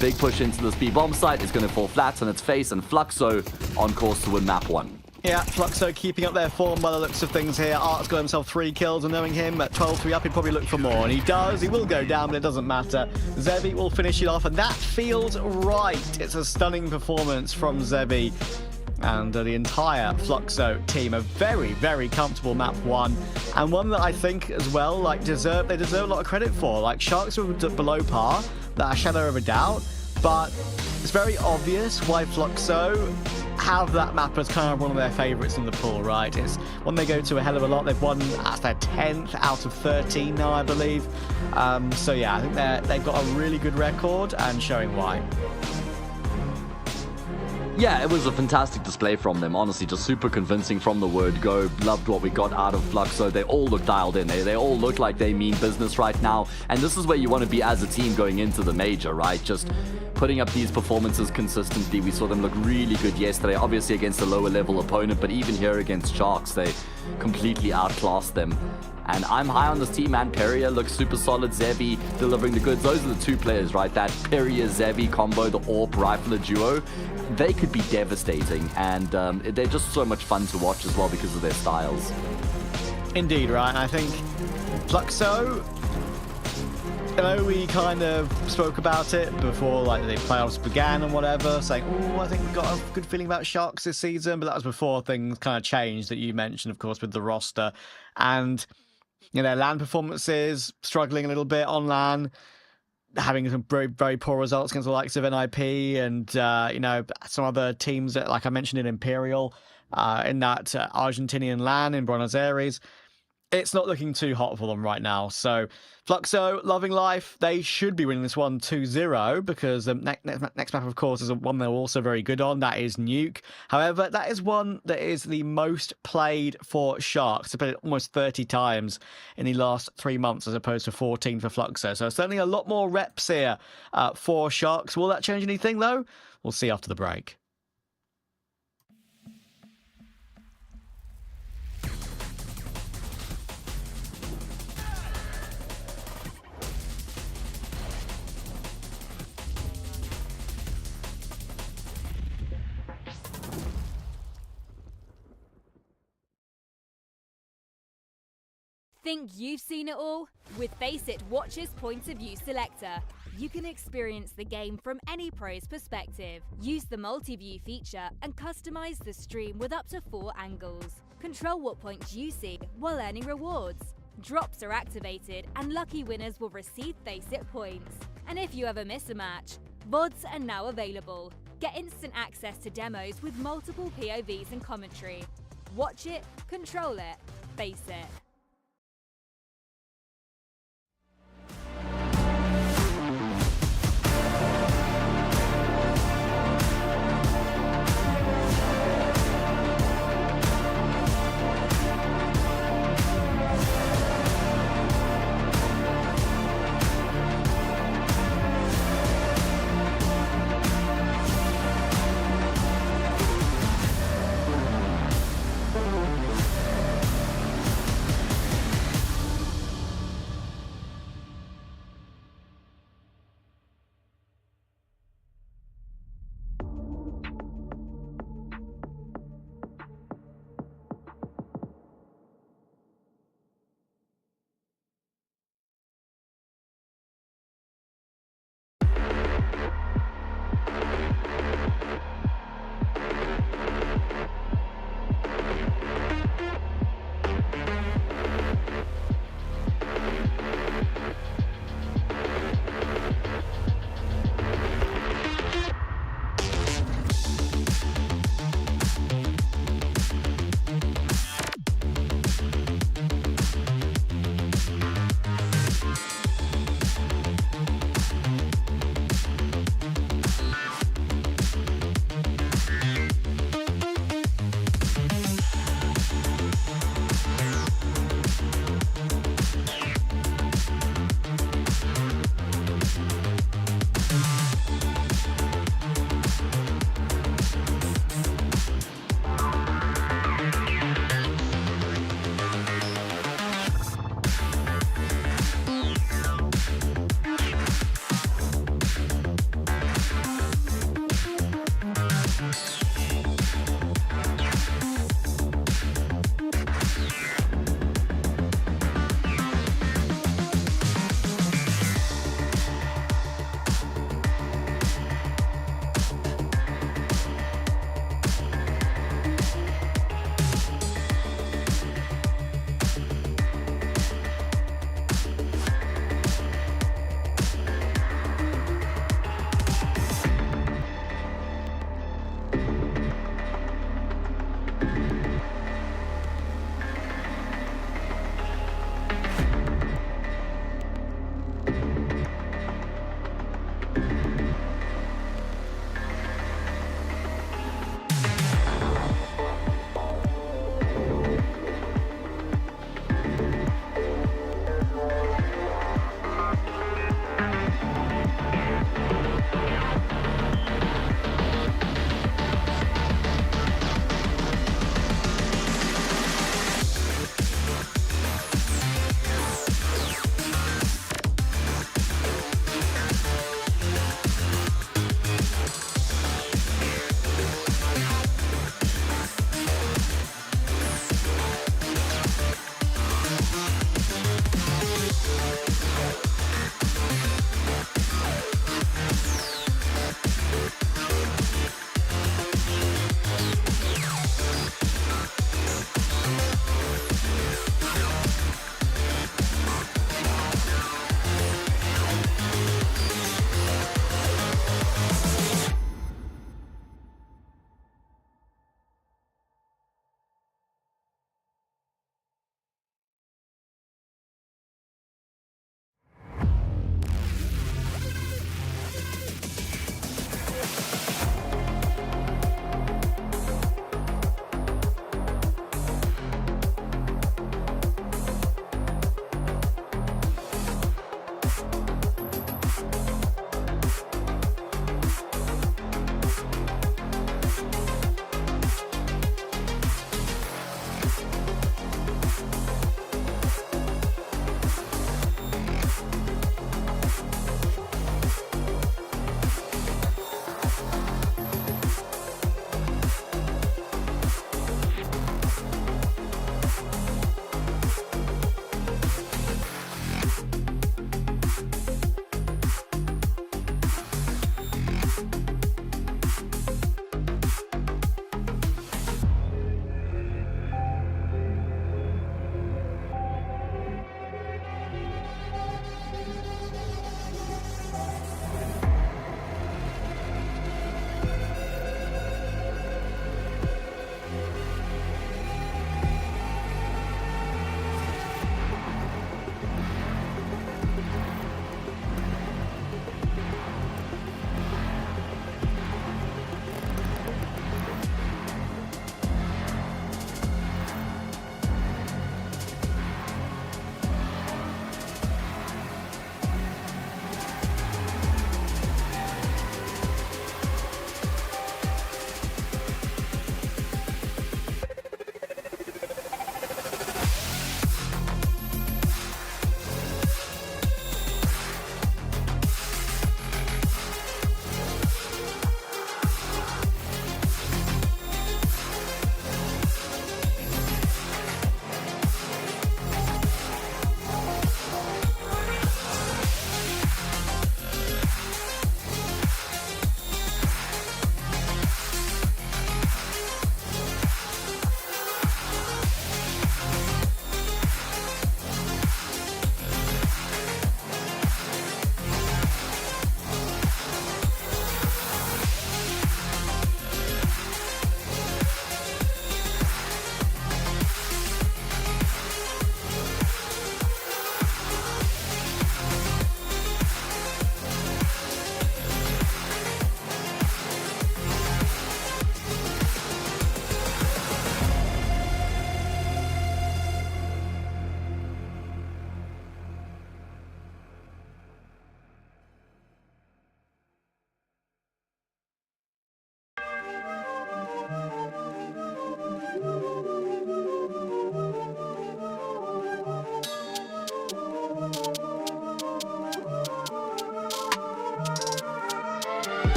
big push into the speed bomb site. It's going to fall flat on its face, and Fluxo on course to win map 1. Yeah, Fluxo keeping up their form by the looks of things here. Art's got himself 3 kills, and knowing him at 12-3 up, he'd probably look for more. And he does. He will go down, but it doesn't matter. Zevi will finish it off, and that feels right. It's a stunning performance from Zevi and the entire Fluxo team. A very, very comfortable map 1, and one that I think as well, like, they deserve a lot of credit for. Like, Sharks were below par, that a shadow of a doubt, but it's very obvious why Fluxo have that map as kind of one of their favourites in the pool, right? It's one they go to a hell of a lot. They've won, that's their 10th out of 13 now, I believe. So yeah, I think they've got a really good record and showing why. Yeah, it was a fantastic display from them. Honestly, just super convincing from the word go. Loved what we got out of Fluxo. They all look dialed in. They all look like they mean business right now. And this is where you want to be as a team going into the major, right? Just putting up these performances consistently. We saw them look really good yesterday, obviously against a lower level opponent, but even here against Sharks, they completely outclassed them. And I'm high on this team, man. Peria looks super solid. Zevi delivering the goods. Those are the two players, right? That Peria-Zevi combo, the AWP Rifler duo, they could be devastating. And they're just so much fun to watch as well because of their styles. Indeed, right? And I think Fluxo, I know we kind of spoke about it before like the playoffs began and whatever, saying, oh, I think we've got a good feeling about Sharks this season, but that was before things kind of changed that you mentioned, of course, with the roster. And you know, LAN performances, struggling a little bit on LAN, having some very, very poor results against the likes of NIP and, you know, some other teams that, like I mentioned in Imperial, in that Argentinian LAN in Buenos Aires. It's not looking too hot for them right now. So Fluxo, loving life. They should be winning this one 2-0 because the next map, of course, is one they're also very good on. That is Nuke. However, that is one that is the most played for Sharks. They played it almost 30 times in the last 3 months as opposed to 14 for Fluxo. So certainly a lot more reps here for Sharks. Will that change anything, though? We'll see after the break. Think you've seen it all? With Faceit Watch's Point of View Selector, you can experience the game from any pro's perspective. Use the multi-view feature and customize the stream with up to 4 angles. Control what points you see while earning rewards. Drops are activated and lucky winners will receive Faceit points. And if you ever miss a match, VODs are now available. Get instant access to demos with multiple POVs and commentary. Watch it, control it, Faceit.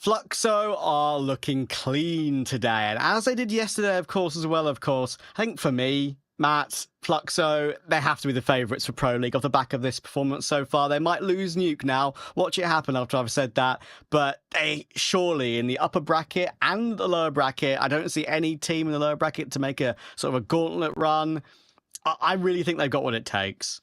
Fluxo are looking clean today, and as they did yesterday, of course, I think for me, Matt, Fluxo, they have to be the favourites for Pro League off the back of this performance so far. They might lose Nuke now. Watch it happen after I've said that. But they surely, in the upper bracket and the lower bracket, I don't see any team in the lower bracket to make a sort of a gauntlet run. I really think they've got what it takes.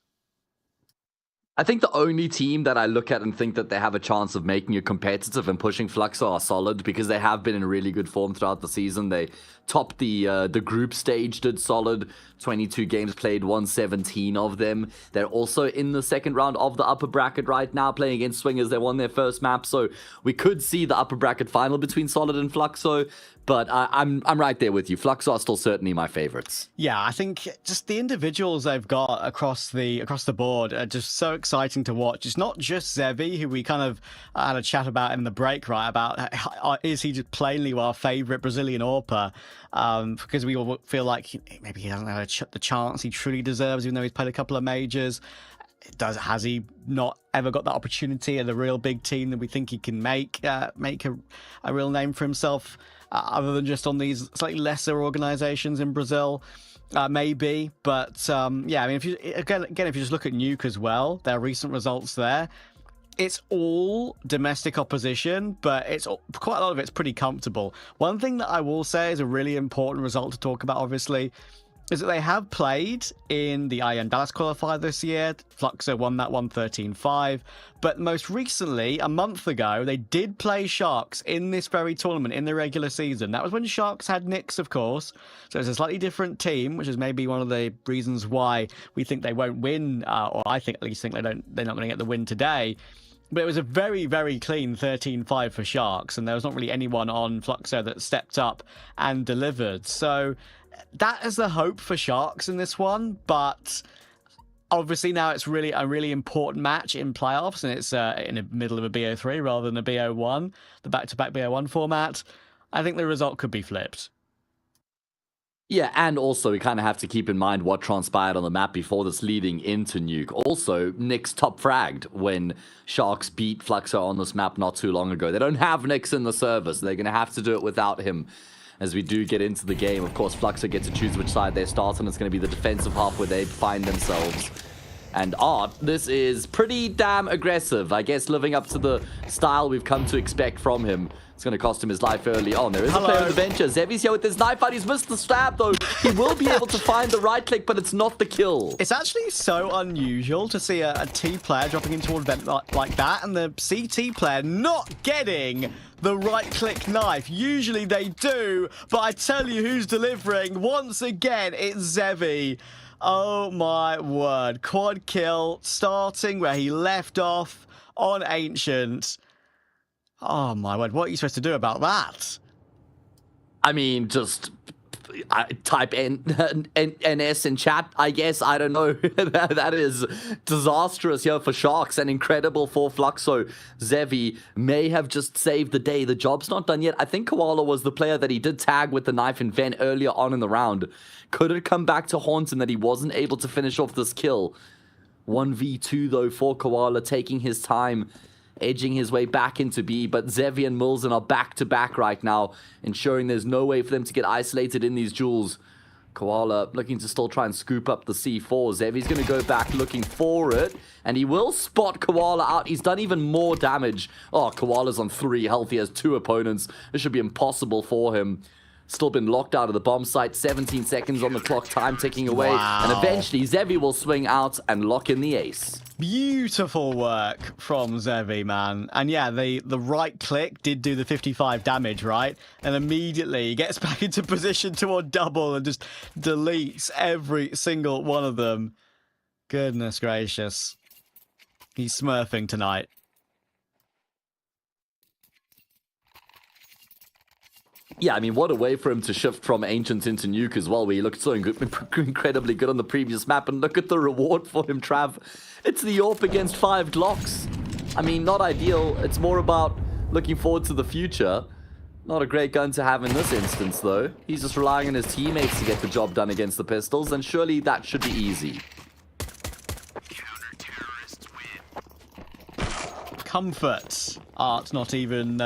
I think the only team that I look at and think that they have a chance of making it competitive and pushing Fluxo are Solid, because they have been in really good form throughout the season. They topped the group stage, did solid. 22 games played, won 17 of them. They're also in the second round of the upper bracket right now, playing against Swingers. They won their first map, so we could see the upper bracket final between Solid and Fluxo. But I'm right there with you. Fluxo are still certainly my favorites. Yeah, I think just the individuals they've got across the board are just so exciting to watch. It's not just Zevi, who we kind of had a chat about in the break, right? About is he just plainly our favourite Brazilian AWPer? Because we all feel like maybe he hasn't had the chance he truly deserves, even though he's played a couple of majors. Has he not ever got that opportunity at a real big team that we think he can make a real name for himself, other than just on these slightly lesser organizations in Brazil? Maybe, but yeah, I mean, if you just look at Nuke as well, their recent results there, it's all domestic opposition, but it's quite a lot of it's pretty comfortable. One thing that I will say is a really important result to talk about, obviously, is that they have played in the IEM Dallas qualifier this year. Fluxo won that 113-5. But most recently, a month ago, they did play Sharks in this very tournament in the regular season. That was when Sharks had Nyx, of course. So it's a slightly different team, which is maybe one of the reasons why we think they won't win, or I think at least think they're not going to get the win today. But it was a very, very clean 13-5 for Sharks, and there was not really anyone on Fluxo that stepped up and delivered. So that is the hope for Sharks in this one, but obviously now it's really a really important match in playoffs, and it's in the middle of a BO3 rather than a BO1, the back-to-back BO1 format. I think the result could be flipped. Yeah, and also we kind of have to keep in mind what transpired on the map before this leading into Nuke. Also, Nyx top fragged when Sharks beat Fluxo on this map not too long ago. They don't have Nyx in the server, so they're going to have to do it without him as we do get into the game. Of course, Fluxo get to choose which side they start on. It's going to be the defensive half where they find themselves. And Art, this is pretty damn aggressive. I guess living up to the style we've come to expect from him. It's going to cost him his life early on. There is a player on the venture. Zevi's here with his knife out. He's missed the stab, though. He will be able to find the right click, but it's not the kill. It's actually so unusual to see a T player dropping into an event like that, and the CT player not getting the right-click knife. Usually they do, but I tell you who's delivering. Once again, it's Zevi. Oh, my word. Quad kill, starting where he left off on Ancient. Oh, my word. What are you supposed to do about that? I mean, just type NS in chat, I guess. I don't know. That is disastrous here for Sharks and incredible for Fluxo. Zevi may have just saved the day. The job's not done yet. I think Koala was the player that he did tag with the knife in Ven earlier on in the round. Could it come back to haunt him that he wasn't able to finish off this kill? 1v2 though for Koala, taking his time, edging his way back into B, but Zevi and Milzen are back-to-back right now, ensuring there's no way for them to get isolated in these duels. Koala looking to still try and scoop up the C4. Zevi's going to go back looking for it, and he will spot Koala out. He's done even more damage. Oh, Koala's on 3 health. He has 2 opponents. This should be impossible for him. Still been locked out of the bomb site. 17 seconds on the clock, time ticking away. Wow. And eventually, Zevi will swing out and lock in the ace. Beautiful work from Zevi, man. And yeah, the right click did do the 55 damage, right? And immediately he gets back into position toward double and just deletes every single one of them. Goodness gracious. He's smurfing tonight. Yeah, I mean, what a way for him to shift from Ancient into Nuke as well, where he looked so incredibly good on the previous map. And look at the reward for him, Trav. It's the AWP against 5 Glocks. I mean, not ideal. It's more about looking forward to the future. Not a great gun to have in this instance, though. He's just relying on his teammates to get the job done against the pistols, and surely that should be easy. Comfort. Art not even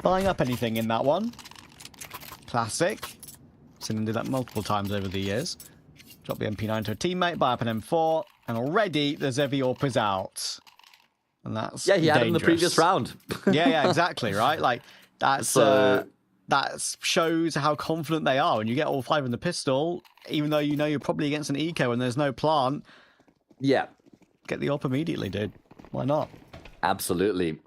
buying up anything in that one. Classic. Seen him do that multiple times over the years. Drop the MP9 to a teammate, buy up an M4, and already the Zevi AWP is out. And that's Yeah, he had it in the dangerous. previous round. yeah, exactly, right? Like, that's that shows how confident they are. When you get all 5 in the pistol, even though you know you're probably against an eco and there's no plant, Yeah, get the AWP immediately, dude. Why not? absolutely.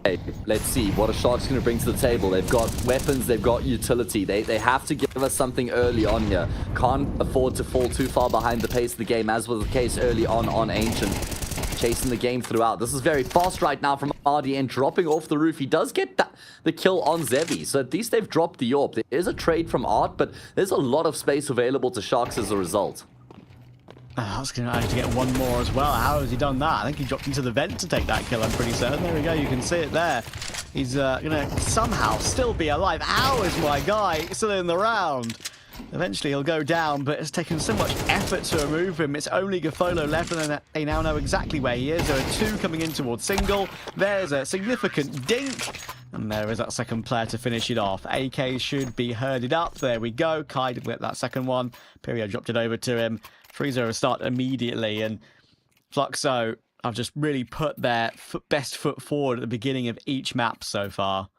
Hey, let's see what a Shark's going to bring to the table. They've got weapons, they've got utility. They have to give us something early on here. Can't afford to fall too far behind the pace of the game, as was the case early on Ancient. Chasing the game throughout. This is very fast right now from RDN, dropping off the roof. He does get the kill on Zevi, so at least they've dropped the AWP. There is a trade from Art, but there's a lot of space available to Sharks as a result. I was going to have to get one more as well. How has he done that? I think he dropped into the vent to take that kill, I'm pretty certain. There we go, you can see it there. He's going to somehow still be alive. How is my guy still in the round? Eventually he'll go down, but it's taken so much effort to remove him. It's only Gafolo left, and then they now know exactly where he is. There are 2 coming in towards single. There's a significant dink. And there is that second player to finish it off. AK should be herded up. There we go. Kai did get that second one. Pirio dropped it over to him. 3-0 start immediately, and Fluxo have just really put their best foot forward at the beginning of each map so far.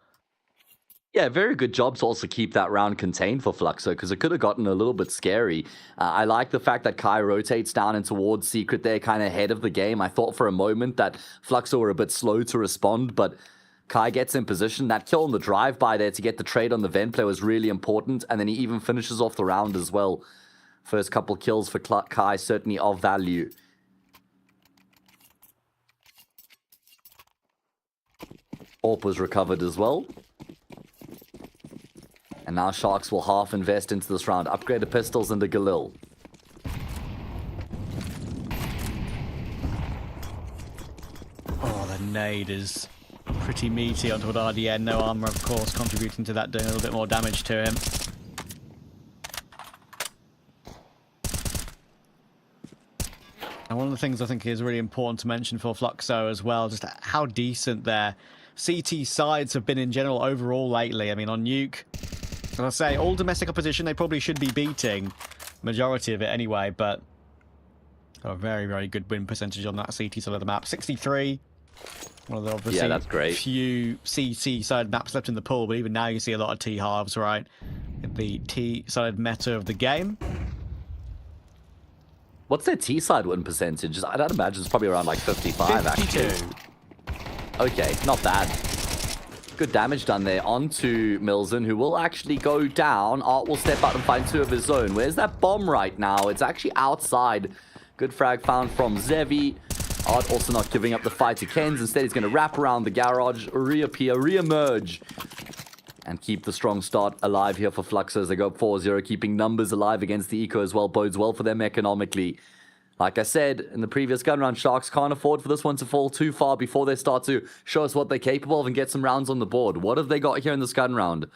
Yeah, very good job to also keep that round contained for Fluxo, because it could have gotten a little bit scary. I like the fact that Kai rotates down and towards Secret there, kind of ahead of the game. I thought for a moment that Fluxo were a bit slow to respond, but Kai gets in position. That kill on the drive-by there to get the trade on the vent play was really important, and then he even finishes off the round as well. First couple kills for Kai, certainly of value. AWP was recovered as well. And now Sharks will half invest into this round. Upgrade the pistols into Galil. Oh, the nade is pretty meaty onto an RDN. No armor, of course, contributing to that, doing a little bit more damage to him. And one of the things I think is really important to mention for Fluxo as well, just how decent their CT sides have been in general overall lately. I mean, on Nuke, as I say, all domestic opposition they probably should be beating, majority of it anyway, but got a very, very good win percentage on that CT side of the map. 63. One of the obviously that's great. Few CT side maps left in the pool, but even now you see a lot of T halves, right? The T side meta of the game. What's their T-side win percentage? I'd imagine it's probably around like 55, 52. actually. Okay, not bad. Good damage done there onto Milzen, who will actually go down. Art will step out and find 2 of his own. Where's that bomb right now? It's actually outside. Good frag found from Zevi. Art also not giving up the fight to Kens. Instead, he's going to wrap around the garage, reappear, reemerge, and keep the strong start alive here for Fluxo as they go 4-0, keeping numbers alive against the Eco as well. Bodes well for them economically. Like I said, in the previous gun round, Sharks can't afford for this one to fall too far before they start to show us what they're capable of and get some rounds on the board. What have they got here in this gun round?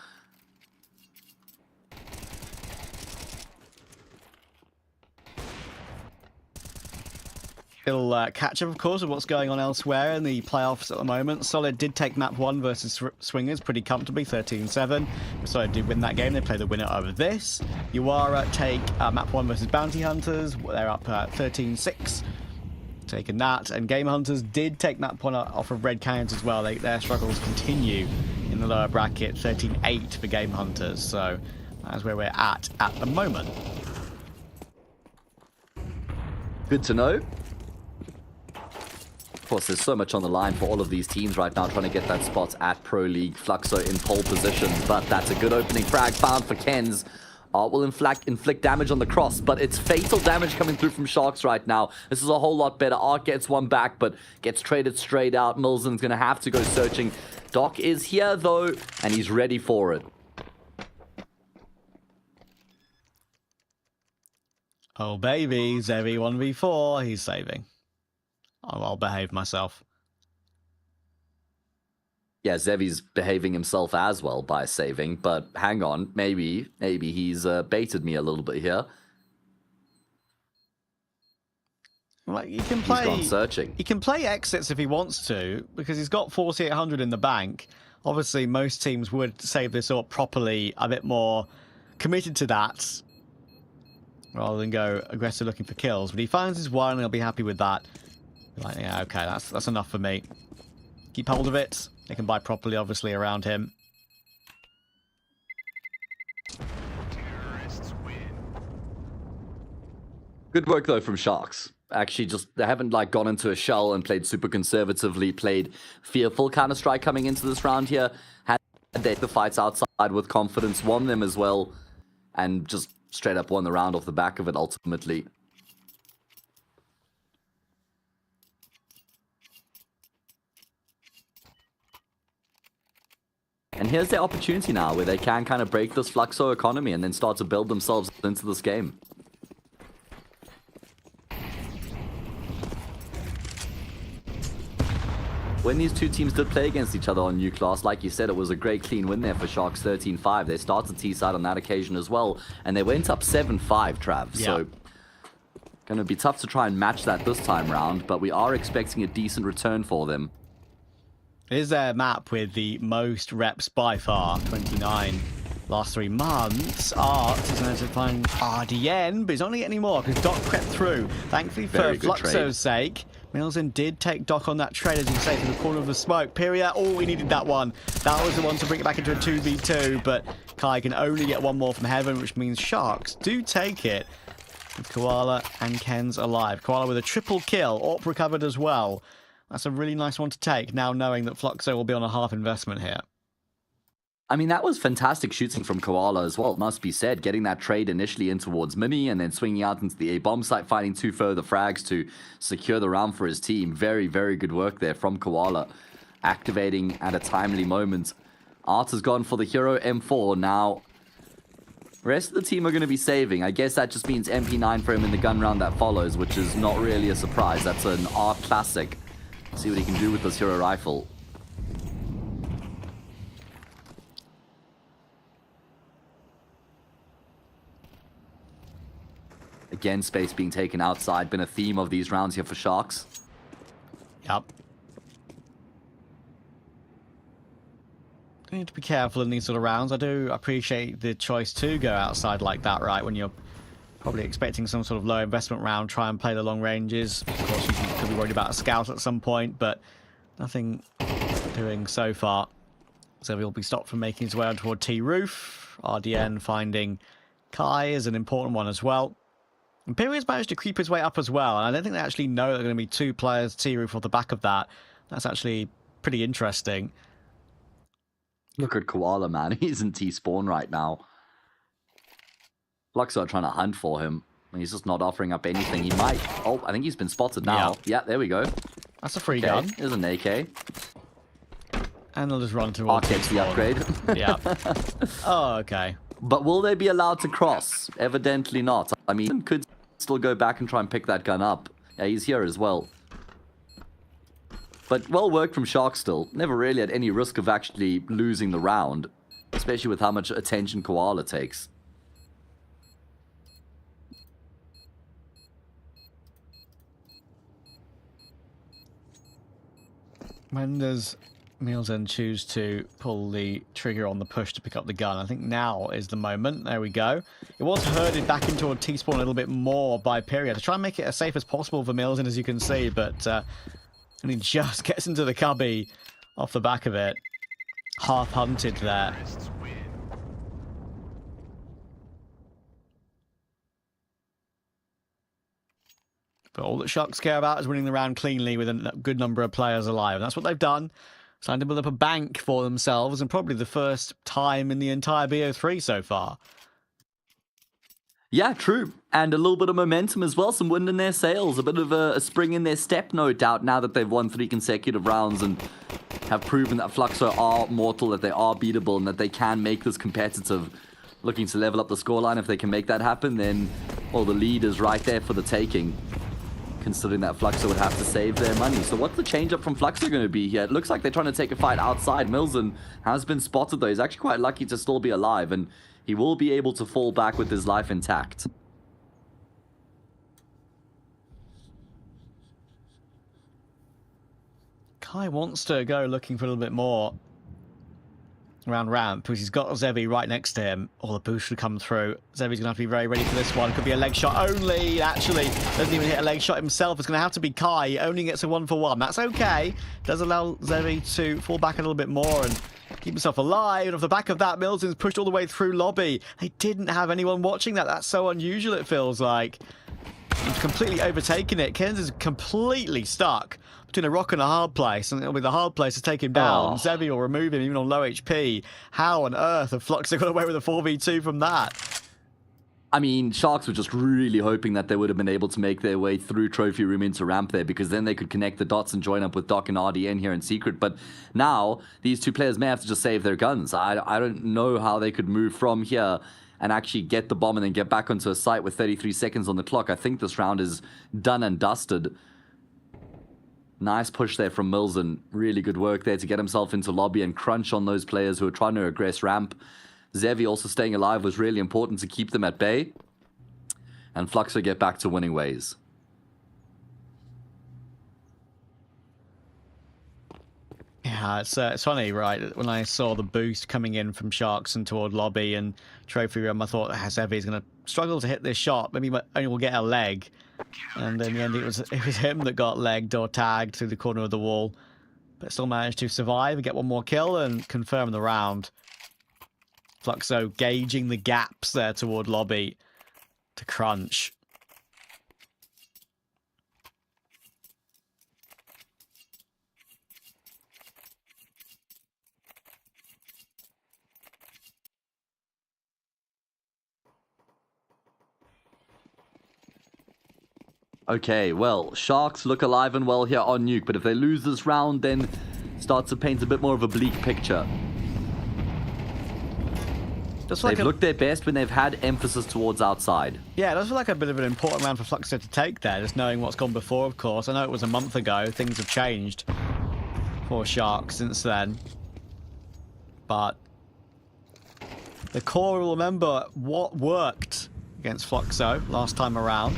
It'll catch up, of course, with what's going on elsewhere in the playoffs at the moment. Solid did take map 1 versus Swingers pretty comfortably, 13-7. Solid did win that game. They play the winner over this. Uara take map 1 versus Bounty Hunters. They're up 13-6. Taking that. And Game Hunters did take map 1 off of Red Canyons as well. Their struggles continue in the lower bracket, 13-8 for Game Hunters. So that's where we're at the moment. Good to know. Of course, there's so much on the line for all of these teams right now, trying to get that spot at Pro League. Fluxo in pole position, but that's a good opening frag found for Kens. Art will inflict damage on the cross, but it's fatal damage coming through from Sharks right now. This is a whole lot better. Art gets one back, but gets traded straight out. Milzen's going to have to go searching. Doc is here, though, and he's ready for it. Oh, baby. Zevi 1v4. He's saving. I'll behave myself. Yeah, Zevi's behaving himself as well by saving, but hang on, maybe he's baited me a little bit here. Like, you can He's play. gone searching. He can play exits if he wants to, because he's got 4,800 in the bank. Obviously, most teams would save this up properly, a bit more committed to that, rather than go aggressive looking for kills. But he finds his one, and he'll be happy with that. Like, yeah, okay, that's enough for me. Keep hold of it. They can buy properly, obviously, around him. Good work though from Sharks. Actually, just they haven't like gone into a shell and played super conservatively, played fearful Counter-Strike coming into this round here. Had the fights outside with confidence, won them as well, and just straight up won the round off the back of it ultimately. And here's their opportunity now where they can kind of break this Fluxo economy and then start to build themselves into this game. When these two teams did play against each other on Nuke last, like you said, it was a great clean win there for Sharks 13-5. They started T-side on that occasion as well, and they went up 7-5, Trav. Yeah. So, going to be tough to try and match that this time round, but we are expecting a decent return for them. Here's their map with the most reps by far, 29. Last 3 months, Art is going to find RDN, but he's not going to get any more because Doc crept through. Thankfully for Very good Fluxo's trade. sake, Milzen did take Doc on that trade, as you say, from the corner of the smoke. Pyria, oh, we needed that one. That was the one to bring it back into a 2v2, but Kai can only get one more from Heaven, which means Sharks do take it. With Koala and Ken's alive. Koala with a triple kill, Orp recovered as well. That's a really nice one to take, now knowing that Fluxo will be on a half investment here. I mean, that was fantastic shooting from Koala as well, it must be said. Getting that trade initially in towards Mini and then swinging out into the A-bomb site, finding 2 further frags to secure the round for his team. Very, very good work there from Koala. Activating at a timely moment. Art has gone for the hero M4. Now, rest of the team are going to be saving. I guess that just means MP9 for him in the gun round that follows, which is not really a surprise. That's an Art classic. See what he can do with this hero rifle. Again, space being taken outside. Been a theme of these rounds here for Sharks. Yep. You need to be careful in these sort of rounds. I do appreciate the choice to go outside like that, right? When you're probably expecting some sort of low investment round, try and play the long ranges. Of course, you could be worried about a scout at some point, but nothing doing so far. So he'll be stopped from making his way on toward T-Roof. RDN finding Kai is an important one as well. Imperial's managed to creep his way up as well, and I don't think they actually know there are going to be 2 players T-Roof off the back of that. That's actually pretty interesting. Look at Koala, man. He's in T-spawn right now. Fluxo are trying to hunt for him. He's just not offering up anything. He might... Oh, I think he's been spotted now. Yeah, there we go. That's a free Okay, gun. here's an AK. And they'll just run towards Takes the upgrade. Yeah. Oh, okay. But will they be allowed to cross? Evidently not. I mean, could still go back and try and pick that gun up. Yeah, he's here as well. But well worked from Shark still. Never really at any risk of actually losing the round. Especially with how much attention Koala takes. When does Milzen choose to pull the trigger on the push to pick up the gun? I think now is the moment. There we go. It was herded back into a T-spawn a little bit more by Pyria to try and make it as safe as possible for Milzen, as you can see, but and he just gets into the cubby off the back of it. Half hunted there. But all that Sharks care about is winning the round cleanly with a good number of players alive. And that's what they've done. Signed to build up a bank for themselves, and probably the first time in the entire BO3 so far. Yeah, true. And a little bit of momentum as well. Some wind in their sails. A bit of a spring in their step, no doubt, now that they've won 3 consecutive rounds and have proven that Fluxo are mortal, that they are beatable, and that they can make this competitive. Looking to level up the scoreline. If they can make that happen, then, well, the lead is right there for the taking. Considering that Fluxo would have to save their money. So what's the change up from Fluxo going to be here? It looks like they're trying to take a fight outside. Milzen has been spotted though. He's actually quite lucky to still be alive, and he will be able to fall back with his life intact. Kai wants to go looking for a little bit more around ramp, because he's got Zevi right next to him. Oh, the boost should come through. Zevi's going to have to be very ready for this one. Could be a leg shot only. Actually, doesn't even hit a leg shot himself. It's going to have to be Kai. He only gets a 1-for-1. That's okay. Does allow Zevi to fall back a little bit more and keep himself alive. And off the back of that, Milton's pushed all the way through lobby. They didn't have anyone watching that. That's so unusual, it feels like. He's completely overtaken it. Kenz is completely stuck between a rock and a hard place, and it'll be the hard place to take him down. Zevi will remove him even on low HP. How on earth have Fluxo got away with a 4v2 from that? I mean, Sharks were just really hoping that they would have been able to make their way through Trophy Room into ramp there, because then they could connect the dots and join up with Doc and RDN here in secret. But now, these two players may have to just save their guns. I don't know how they could move from here and actually get the bomb and then get back onto a site with 33 seconds on the clock. I think this round is done and dusted. Nice push there from Mills, and really good work there to get himself into lobby and crunch on those players who are trying to aggress ramp. Zevi also staying alive was really important to keep them at bay. And Fluxo get back to winning ways. Yeah, it's funny, right? When I saw the boost coming in from Sharks and toward lobby and Trophy Room, I thought Zevi's going to struggle to hit this shot. Maybe only will get a leg. And in the end, it was him that got legged or tagged through the corner of the wall, but still managed to survive and get one more kill and confirm the round. Fluxo gauging the gaps there toward lobby to crunch. Okay, well, Sharks look alive and well here on Nuke, but if they lose this round, then starts to paint a bit more of a bleak picture. They've looked their best when they've had emphasis towards outside. Yeah, it does feel like a bit of an important round for Fluxo to take there, just knowing what's gone before, of course. I know it was a month ago. Things have changed for Sharks since then. But the core will remember what worked against Fluxo last time around.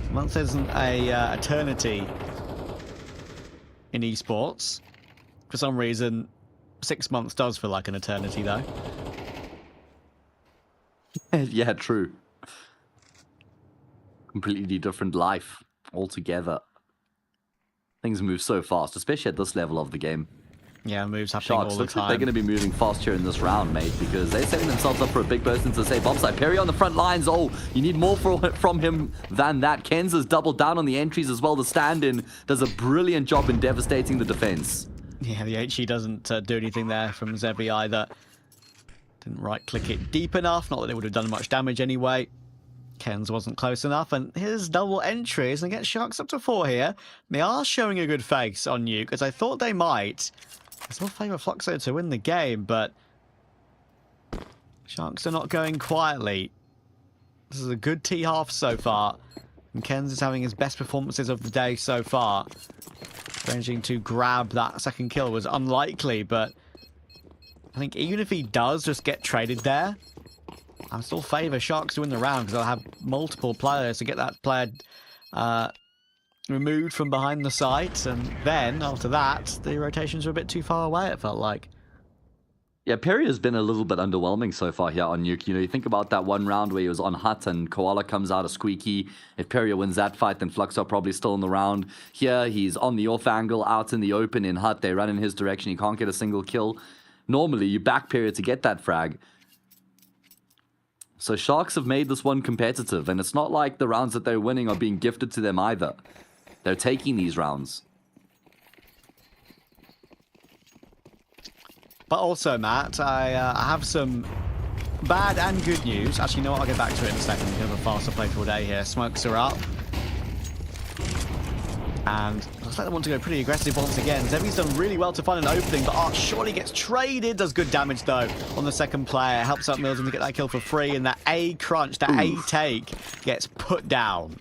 A month isn't a eternity in esports. For some reason, 6 months does feel like an eternity, though. Yeah, true. Completely different life altogether. Things move so fast, especially at this level of the game. Yeah, moves happening Sharks, all the looks like time. they're going to be moving fast here in this round, mate, because they're setting themselves up for a big burst into the safe bomb site. Perry on the front lines. Oh, you need more from him than that. Kenz has doubled down on the entries as well. The stand-in does a brilliant job in devastating the defense. Yeah, the HE doesn't do anything there from Zevi either. Didn't right-click it deep enough. Not that it would have done much damage anyway. Kenz wasn't close enough, and his double entries and get Sharks up to 4 here. They are showing a good face on Nuke, as I thought they might. I still favour Fluxo to win the game, but Sharks are not going quietly. This is a good T-half so far, and Kenz is having his best performances of the day so far. Managing to grab that second kill was unlikely, but I think even if he does just get traded there, I still favour Sharks to win the round, because they'll have multiple players to get that player removed from behind the site, and then after that the rotations are a bit too far away, it felt like. Yeah, Perry has been a little bit underwhelming so far here on Nuke. You know, you think about that one round where he was on Hut and Koala comes out a squeaky. If Perry wins that fight, then Fluxo probably still in the round. Here, he's on the off angle, out in the open in Hut. They run in his direction. He can't get a single kill. Normally, you back Perry to get that frag. So Sharks have made this one competitive, and it's not like the rounds that they're winning are being gifted to them either. They're taking these rounds. But also, Matt, I have some bad and good news. Actually, you know what? I'll get back to it in a second. We have a faster play all day here. Smokes are up. And looks like they want to go pretty aggressive once again. Zevi's done really well to find an opening, but Art surely gets traded. Does good damage, though, on the second player. Helps out Milton to get that kill for free. And that A crunch, that A take gets put down.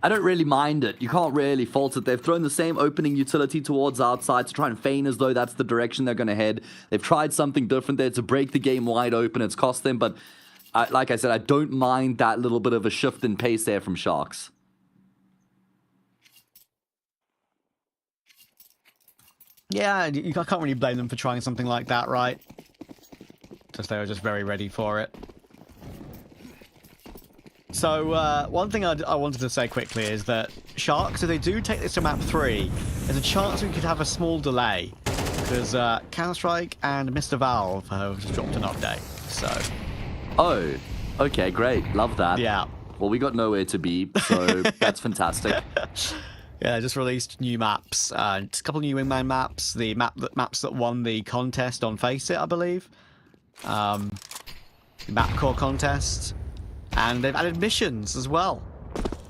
I don't really mind it. You can't really fault it. They've thrown the same opening utility towards outside to try and feign as though that's the direction they're going to head. They've tried something different there to break the game wide open. It's cost them, but like I said, I don't mind that little bit of a shift in pace there from Sharks. Yeah, you can't really blame them for trying something like that, right? Just they were just very ready for it. So one thing I wanted to say quickly is that Sharks, if they do take this to map 3, there's a chance we could have a small delay because Counter-Strike and Mr. Valve have just dropped an update. So. Oh, okay, great. Love that. Yeah. Well, we got nowhere to be, so that's fantastic. Yeah, they just released new maps. Just a couple of new Wingman maps. The maps that won the contest on Face It, I believe. The map core contest. And they've added missions as well.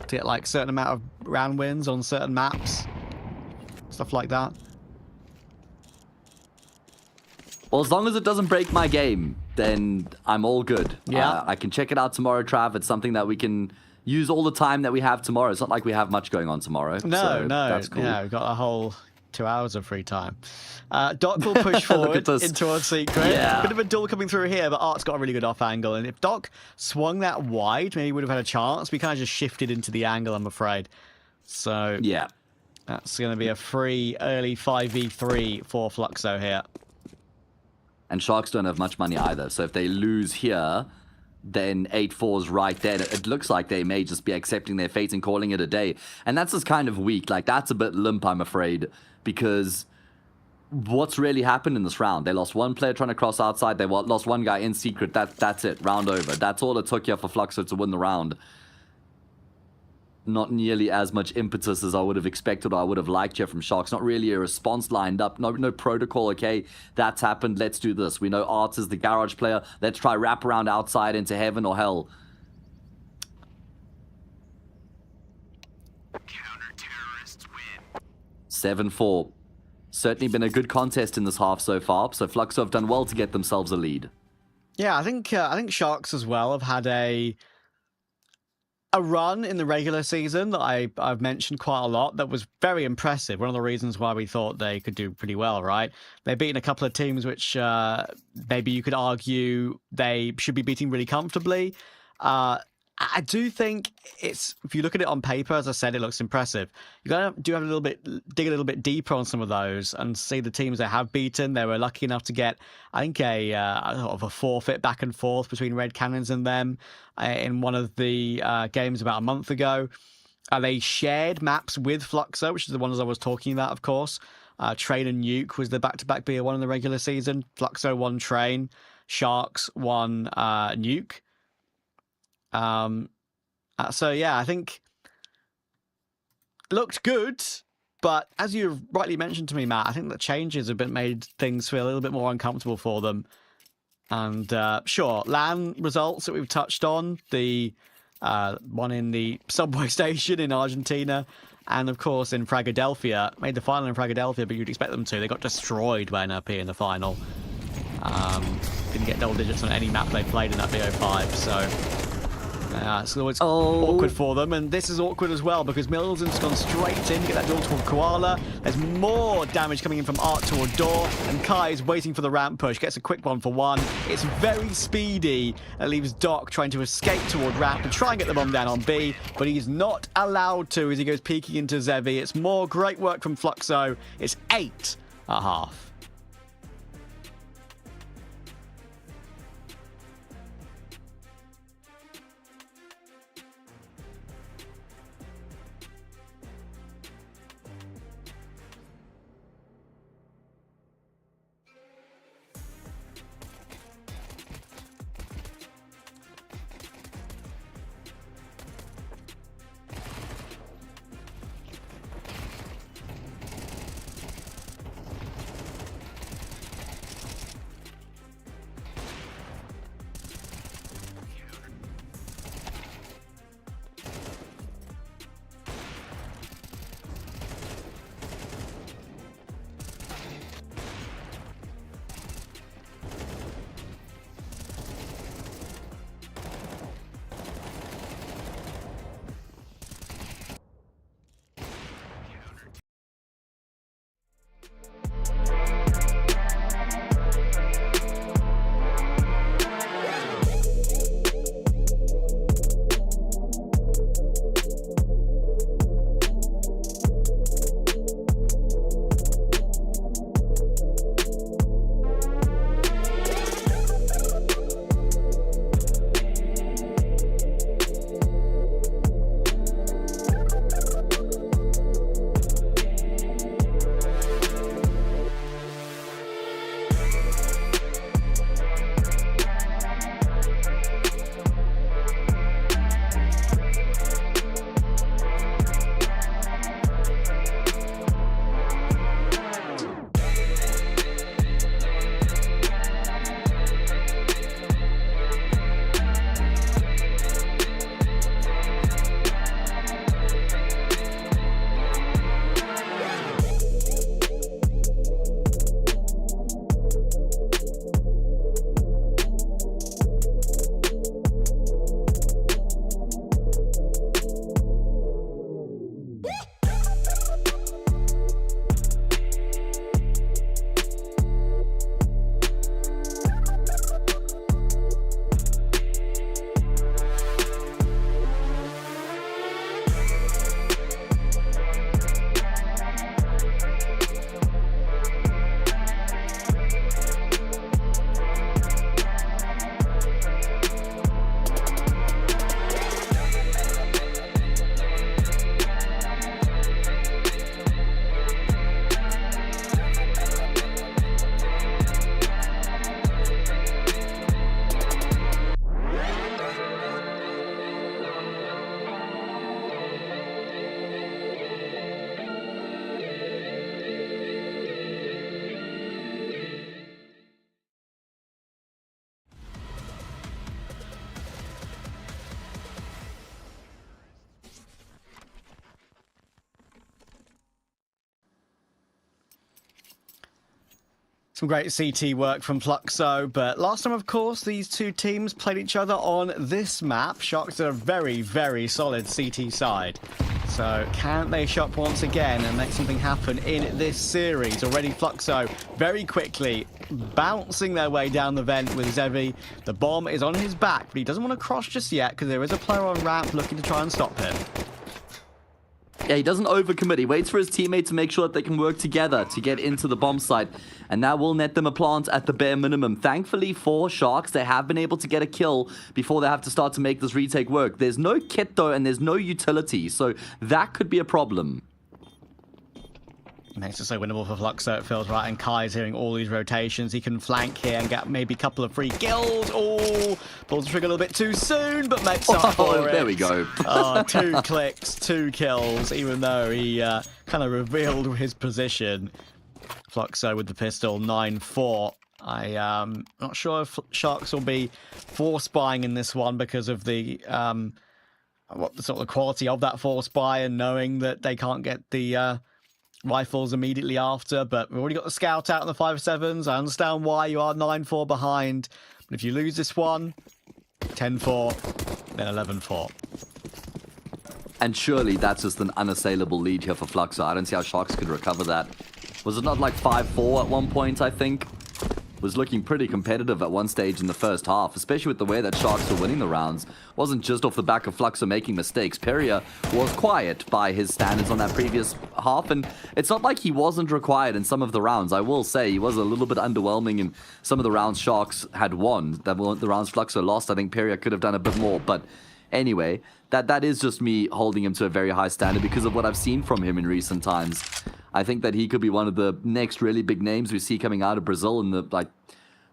To get like certain amount of round wins on certain maps. Stuff like that. Well, as long as it doesn't break my game, then I'm all good. Yeah. I can check it out tomorrow, Trav. It's something that we can use all the time that we have tomorrow. It's not like we have much going on tomorrow. No, so no. That's cool. Yeah, we've got a whole 2 hours of free time. Doc will push forward into our secret. Yeah. Bit of a duel coming through here, but Art's got a really good off angle. And if Doc swung that wide, maybe he would have had a chance. We kind of just shifted into the angle, I'm afraid. So Yeah. that's going to be a free early 5v3 for Fluxo here. And Sharks don't have much money either. So if they lose here, then 8-4's right there. It looks like they may just be accepting their fate and calling it a day. And that's just kind of weak. Like, that's a bit limp, I'm afraid, because what's really happened in this round? They lost one player trying to cross outside. They lost one guy in secret. That's it. Round over. That's all it took here for Fluxo to win the round. Not nearly as much impetus as I would have expected or I would have liked here from Sharks. Not really a response lined up. No protocol. Okay, that's happened. Let's do this. We know Art is the garage player. Let's try wrap around outside into heaven or hell. Counter-terrorists win. 7-4. Certainly been a good contest in this half so far. So Fluxo have done well to get themselves a lead. Yeah, I think Sharks as well have had a run in the regular season that I've mentioned quite a lot that was very impressive. One of the reasons why we thought they could do pretty well, right? They've beaten a couple of teams which maybe you could argue they should be beating really comfortably. I do think it's, if you look at it on paper, as I said, it looks impressive. You gotta dig a little bit deeper on some of those and see the teams they have beaten. They were lucky enough to get, I think, a forfeit back and forth between Red Cannons and them in one of the games about a month ago. They shared maps with Fluxo, which is the ones I was talking about, of course. Train and Nuke was the back-to-back BO1 in the regular season. Fluxo won Train. Sharks won Nuke. So yeah, I think it looked good, but as you rightly mentioned to me, Matt, I think the changes have made things feel a little bit more uncomfortable for them. And sure, LAN results that we've touched on, the one in the subway station in Argentina, and of course in Fragadelphia, made the final in Fragadelphia, but you'd expect them to. They got destroyed by NRP in the final. Didn't get double digits on any map they played in that BO5, so it's always awkward for them, and this is awkward as well because Milton's gone straight in to get that duel toward Koala. There's more damage coming in from Art toward Door, and Kai is waiting for the ramp push. Gets a quick one for one. It's very speedy. It leaves Doc trying to escape toward ramp and try and get the bomb down on B, but he's not allowed to as he goes peeking into Zevi. It's more great work from Fluxo. It's 8.5. Some great CT work from Fluxo, but last time, of course, these two teams played each other on this map. Sharks are a very, very solid CT side. So can they shop once again and make something happen in this series? Already Fluxo very quickly bouncing their way down the vent with Zevi. The bomb is on his back, but he doesn't want to cross just yet because there is a player on ramp looking to try and stop him. Yeah, he doesn't overcommit. He waits for his teammate to make sure that they can work together to get into the bomb site. And that will net them a plant at the bare minimum. Thankfully for Sharks, they have been able to get a kill before they have to start to make this retake work. There's no kit though, and there's no utility. So that could be a problem. Makes it so winnable for Fluxo, it feels right. And Kai's hearing all these rotations. He can flank here and get maybe a couple of free kills. Oh, pulls the trigger a little bit too soon, but makes up for it. There we go. 2 clicks, 2 kills, even though he kind of revealed his position. Fluxo with the pistol, 9-4. I am not sure if Sharks will be force buying in this one because of the what the sort of quality of that force buy and knowing that they can't get the rifles immediately after, but we've already got the scout out in the 5.7s. I understand why you are 9-4 behind, but if you lose this one, 10-4, then 11-4. And surely that's just an unassailable lead here for Fluxo. I don't see how Sharks could recover that. Was it not like 5-4 at one point, I think? Was looking pretty competitive at one stage in the first half, especially with the way that Sharks were winning the rounds. Wasn't just off the back of Fluxo making mistakes. Peria was quiet by his standards on that previous half, and it's not like he wasn't required in some of the rounds. I will say he was a little bit underwhelming in some of the rounds Sharks had won. The rounds Fluxo lost, I think Peria could have done a bit more, but anyway, that is just me holding him to a very high standard because of what I've seen from him in recent times. I think that he could be one of the next really big names we see coming out of Brazil in the, like,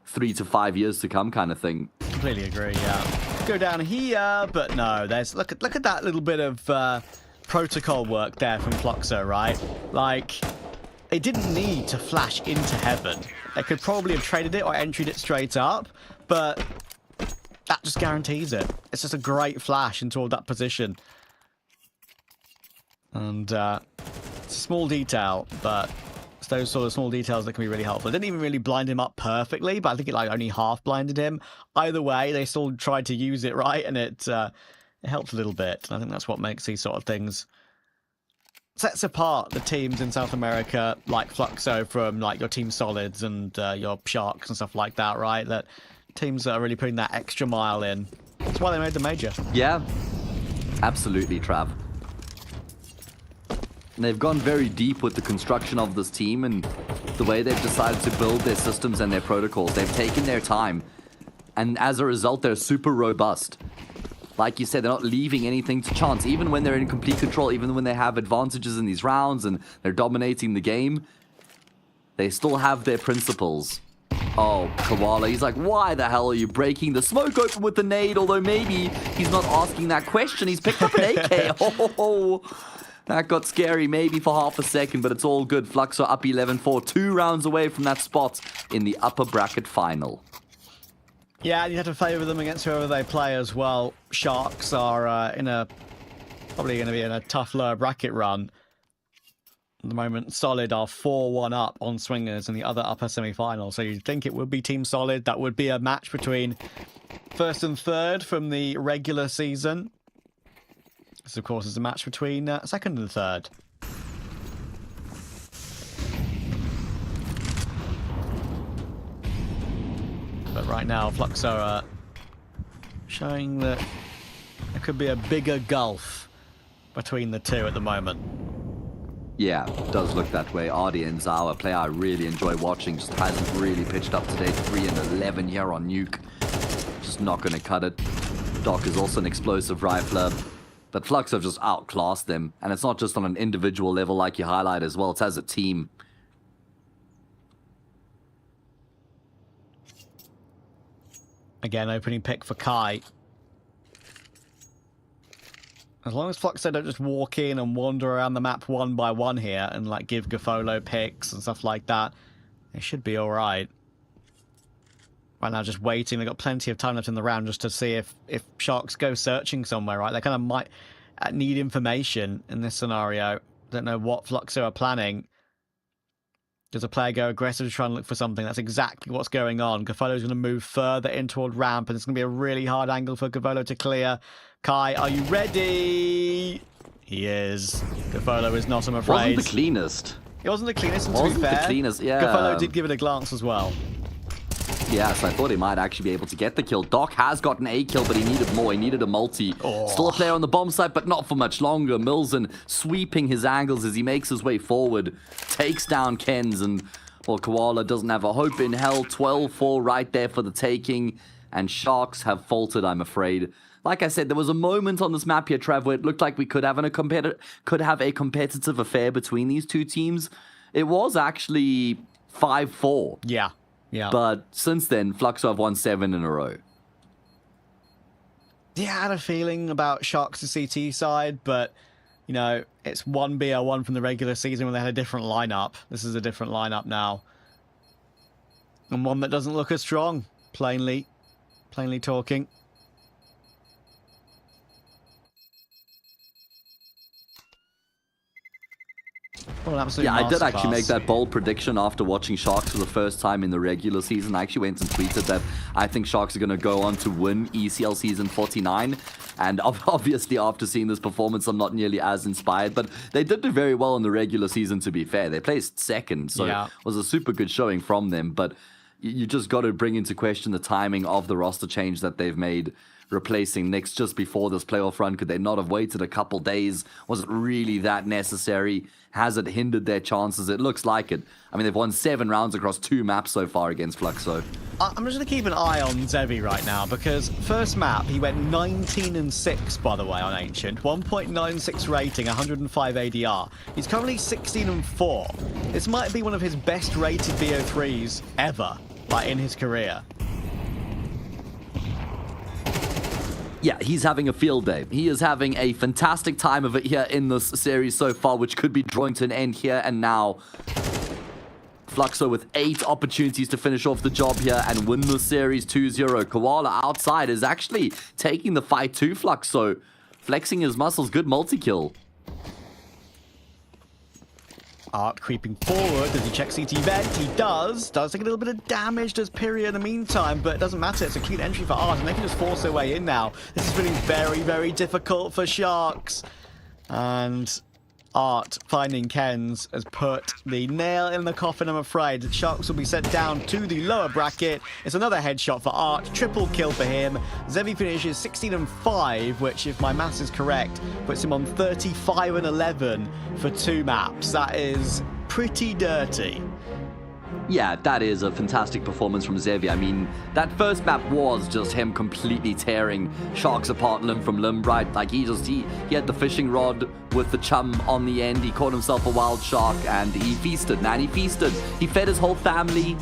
3 to 5 years to come kind of thing. Completely agree, yeah. Go down here, but no, there's look at that little bit of protocol work there from Fluxo, right? Like, they didn't need to flash into heaven. They could probably have traded it or entered it straight up, but that just guarantees it. It's just a great flash into that position. And it's a small detail, but it's those sort of small details that can be really helpful. It didn't even really blind him up perfectly, but I think it like only half blinded him. Either way, they still tried to use it right, and it helped a little bit. And I think that's what makes these sort of things sets apart the teams in South America, like Fluxo, from like your Team Solids and your Sharks and stuff like that, right? That teams that are really putting that extra mile in. That's why they made the major. Yeah, absolutely, Trav. And they've gone very deep with the construction of this team and the way they've decided to build their systems and their protocols. They've taken their time, and as a result, they're super robust. Like you said, they're not leaving anything to chance. Even when they're in complete control, even when they have advantages in these rounds and they're dominating the game, they still have their principles. Oh, Koala, he's like, why the hell are you breaking the smoke open with the nade? Although maybe he's not asking that question. He's picked up an AK. Oh, that got scary maybe for half a second, but it's all good. Fluxo up 11-4, 2 rounds away from that spot in the upper bracket final. Yeah, you have to favour them against whoever they play as well. Sharks are probably going to be in a tough lower bracket run. At the moment, Solid are 4-1 up on Swingers in the other upper semi-final. So you'd think it would be Team Solid. That would be a match between first and third from the regular season. This, of course, is a match between second and third. But right now, Fluxo are showing that there could be a bigger gulf between the two at the moment. Yeah, it does look that way. Ardi and Zawa, a player I really enjoy watching, just hasn't really pitched up today. 3-11 here on Nuke. Just not going to cut it. Doc is also an explosive rifler. But Fluxo have just outclassed them. And it's not just on an individual level like you highlight as well. It's as a team. Again, opening pick for Kai. As long as Fluxo don't just walk in and wander around the map one by one here and like give Gafolo picks and stuff like that, it should be all right. Right now, just waiting. They've got plenty of time left in the round just to see if Sharks go searching somewhere, right? They kind of might need information in this scenario. Don't know what Fluxo are planning. Does a player go aggressive to try and look for something? That's exactly what's going on. Gavolo's going to move further in toward ramp, and it's going to be a really hard angle for Gavolo to clear. Kai, are you ready? He is. Gavolo is not, I'm afraid. Wasn't the cleanest. It wasn't the cleanest, and Wasn't to be fair, the cleanest, yeah. Gavolo did give it a glance as well. Yeah, so I thought he might actually be able to get the kill. Doc has gotten a kill, but he needed more. He needed a multi. Oh. Still a player on the bomb site, but not for much longer. Milzen sweeping his angles as he makes his way forward. Takes down Kens, and, well, Koala doesn't have a hope in hell. 12-4 right there for the taking. And Sharks have faltered, I'm afraid. Like I said, there was a moment on this map here, Trev, where it looked like we could have a competitive affair between these two teams. It was actually 5-4. Yeah. Yeah. But since then, Fluxo have won 7 in a row. Yeah, I had a feeling about Sharks' CT side, but, you know, it's one BL1 from the regular season when they had a different lineup. This is a different lineup now. And one that doesn't look as strong, plainly talking. What an absolute Yeah, I did actually masterclass. make that bold prediction after watching Sharks for the first time in the regular season. I actually went and tweeted that I think Sharks are going to go on to win ECL Season 49. And obviously, after seeing this performance, I'm not nearly as inspired. But they did do very well in the regular season, to be fair. They placed second, so Yeah. it was a super good showing from them. But you just got to bring into question the timing of the roster change that they've made, replacing Nyx just before this playoff run. Could they not have waited a couple days? Was it really that necessary? Has it hindered their chances? It looks like it. I mean, they've won 7 rounds across 2 maps so far against Fluxo. I'm just going to keep an eye on Zevi right now, because first map, he went 19-6, by the way, on Ancient. 1.96 rating, 105 ADR. He's currently 16-4. This might be one of his best rated BO3s ever, like, in his career. Yeah, he's having a field day. He is having a fantastic time of it here in this series so far, which could be drawing to an end here and now. Fluxo with 8 opportunities to finish off the job here and win the series 2-0. Koala outside is actually taking the fight to Fluxo, flexing his muscles. Good multi-kill. Art creeping forward. Does he check CT vent? He does. Does take a little bit of damage, does Pyria in the meantime, but it doesn't matter. It's a clean entry for Art, and they can just force their way in now. This is feeling very, very difficult for Sharks. And Art, finding Kens, has put the nail in the coffin, I'm afraid. Sharks will be sent down to the lower bracket. It's another headshot for Art. Triple kill for him. Zevi finishes 16-5, which, if my maths is correct, puts him on 35-11 for 2 maps. That is pretty dirty. Yeah, that is a fantastic performance from Zevi. I mean, that first map was just him completely tearing Sharks apart limb from limb, right? Like, he had the fishing rod with the chum on the end. He caught himself a wild shark, and he feasted, man. He feasted. He fed his whole family.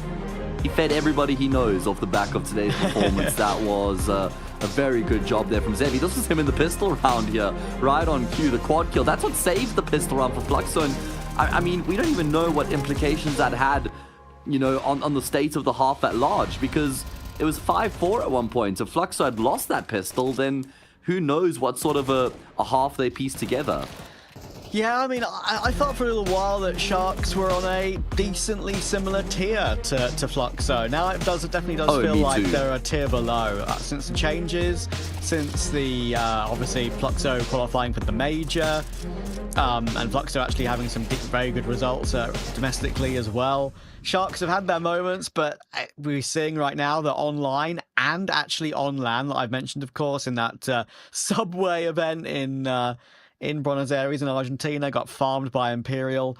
He fed everybody he knows off the back of today's performance. That was a very good job there from Zevi. This was him in the pistol round here, right on cue, the quad kill. That's what saved the pistol round for Fluxo. And I mean, we don't even know what implications that had, you know, on the state of the half at large, because it was 5-4 at one point. If Fluxo had lost that pistol, then who knows what sort of a half they pieced together. Yeah, I mean, I thought for a little while that Sharks were on a decently similar tier to Fluxo. Now it definitely does feel like they're a tier below. Since the changes, since the, obviously, Fluxo qualifying for the major, and Fluxo actually having some very good results domestically as well. Sharks have had their moments, but we're seeing right now that online and actually on LAN, that I've mentioned, of course, in that subway event in Buenos Aires in Argentina, got farmed by Imperial,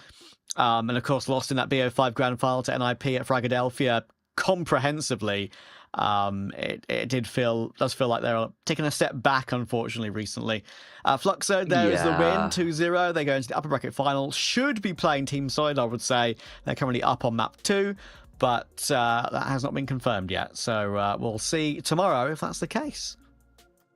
and of course lost in that BO5 grand final to NIP at Fragadelphia comprehensively. It does feel like they're taking a step back, unfortunately, recently. Fluxo, there is the win, 2-0. They go into the upper bracket final. Should be playing Team Solid, I would say. They're currently up on map 2, but that has not been confirmed yet. So we'll see tomorrow if that's the case.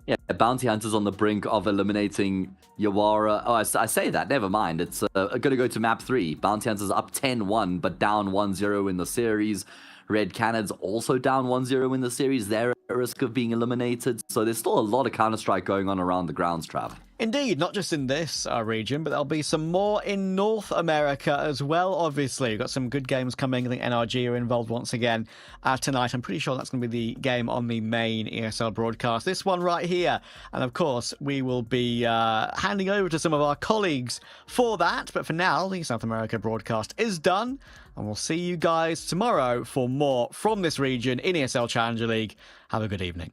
Yeah, Bounty Hunter's on the brink of eliminating Yawara. Oh, I say that. Never mind. It's going to go to map 3. Bounty Hunter's up 10-1, but down 1-0 in the series. Red Cannon's also down 1-0 in the series. They're at risk of being eliminated. So there's still a lot of Counter-Strike going on around the grounds, Trav. Indeed, not just in this region, but there'll be some more in North America as well, obviously. We've got some good games coming. I think NRG are involved once again tonight. I'm pretty sure that's going to be the game on the main ESL broadcast. This one right here. And of course, we will be handing over to some of our colleagues for that. But for now, the South America broadcast is done. And we'll see you guys tomorrow for more from this region in ESL Challenger League. Have a good evening.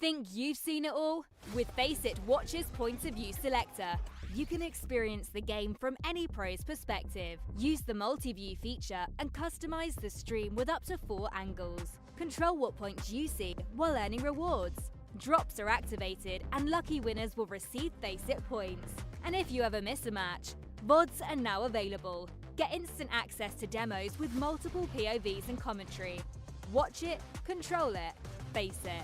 Think you've seen it all? With Faceit Watch's Point of View Selector, you can experience the game from any pro's perspective. Use the multi-view feature and customize the stream with up to 4 angles. Control what points you see while earning rewards. Drops are activated and lucky winners will receive Faceit points. And if you ever miss a match, VODs are now available. Get instant access to demos with multiple POVs and commentary. Watch it, control it, Faceit.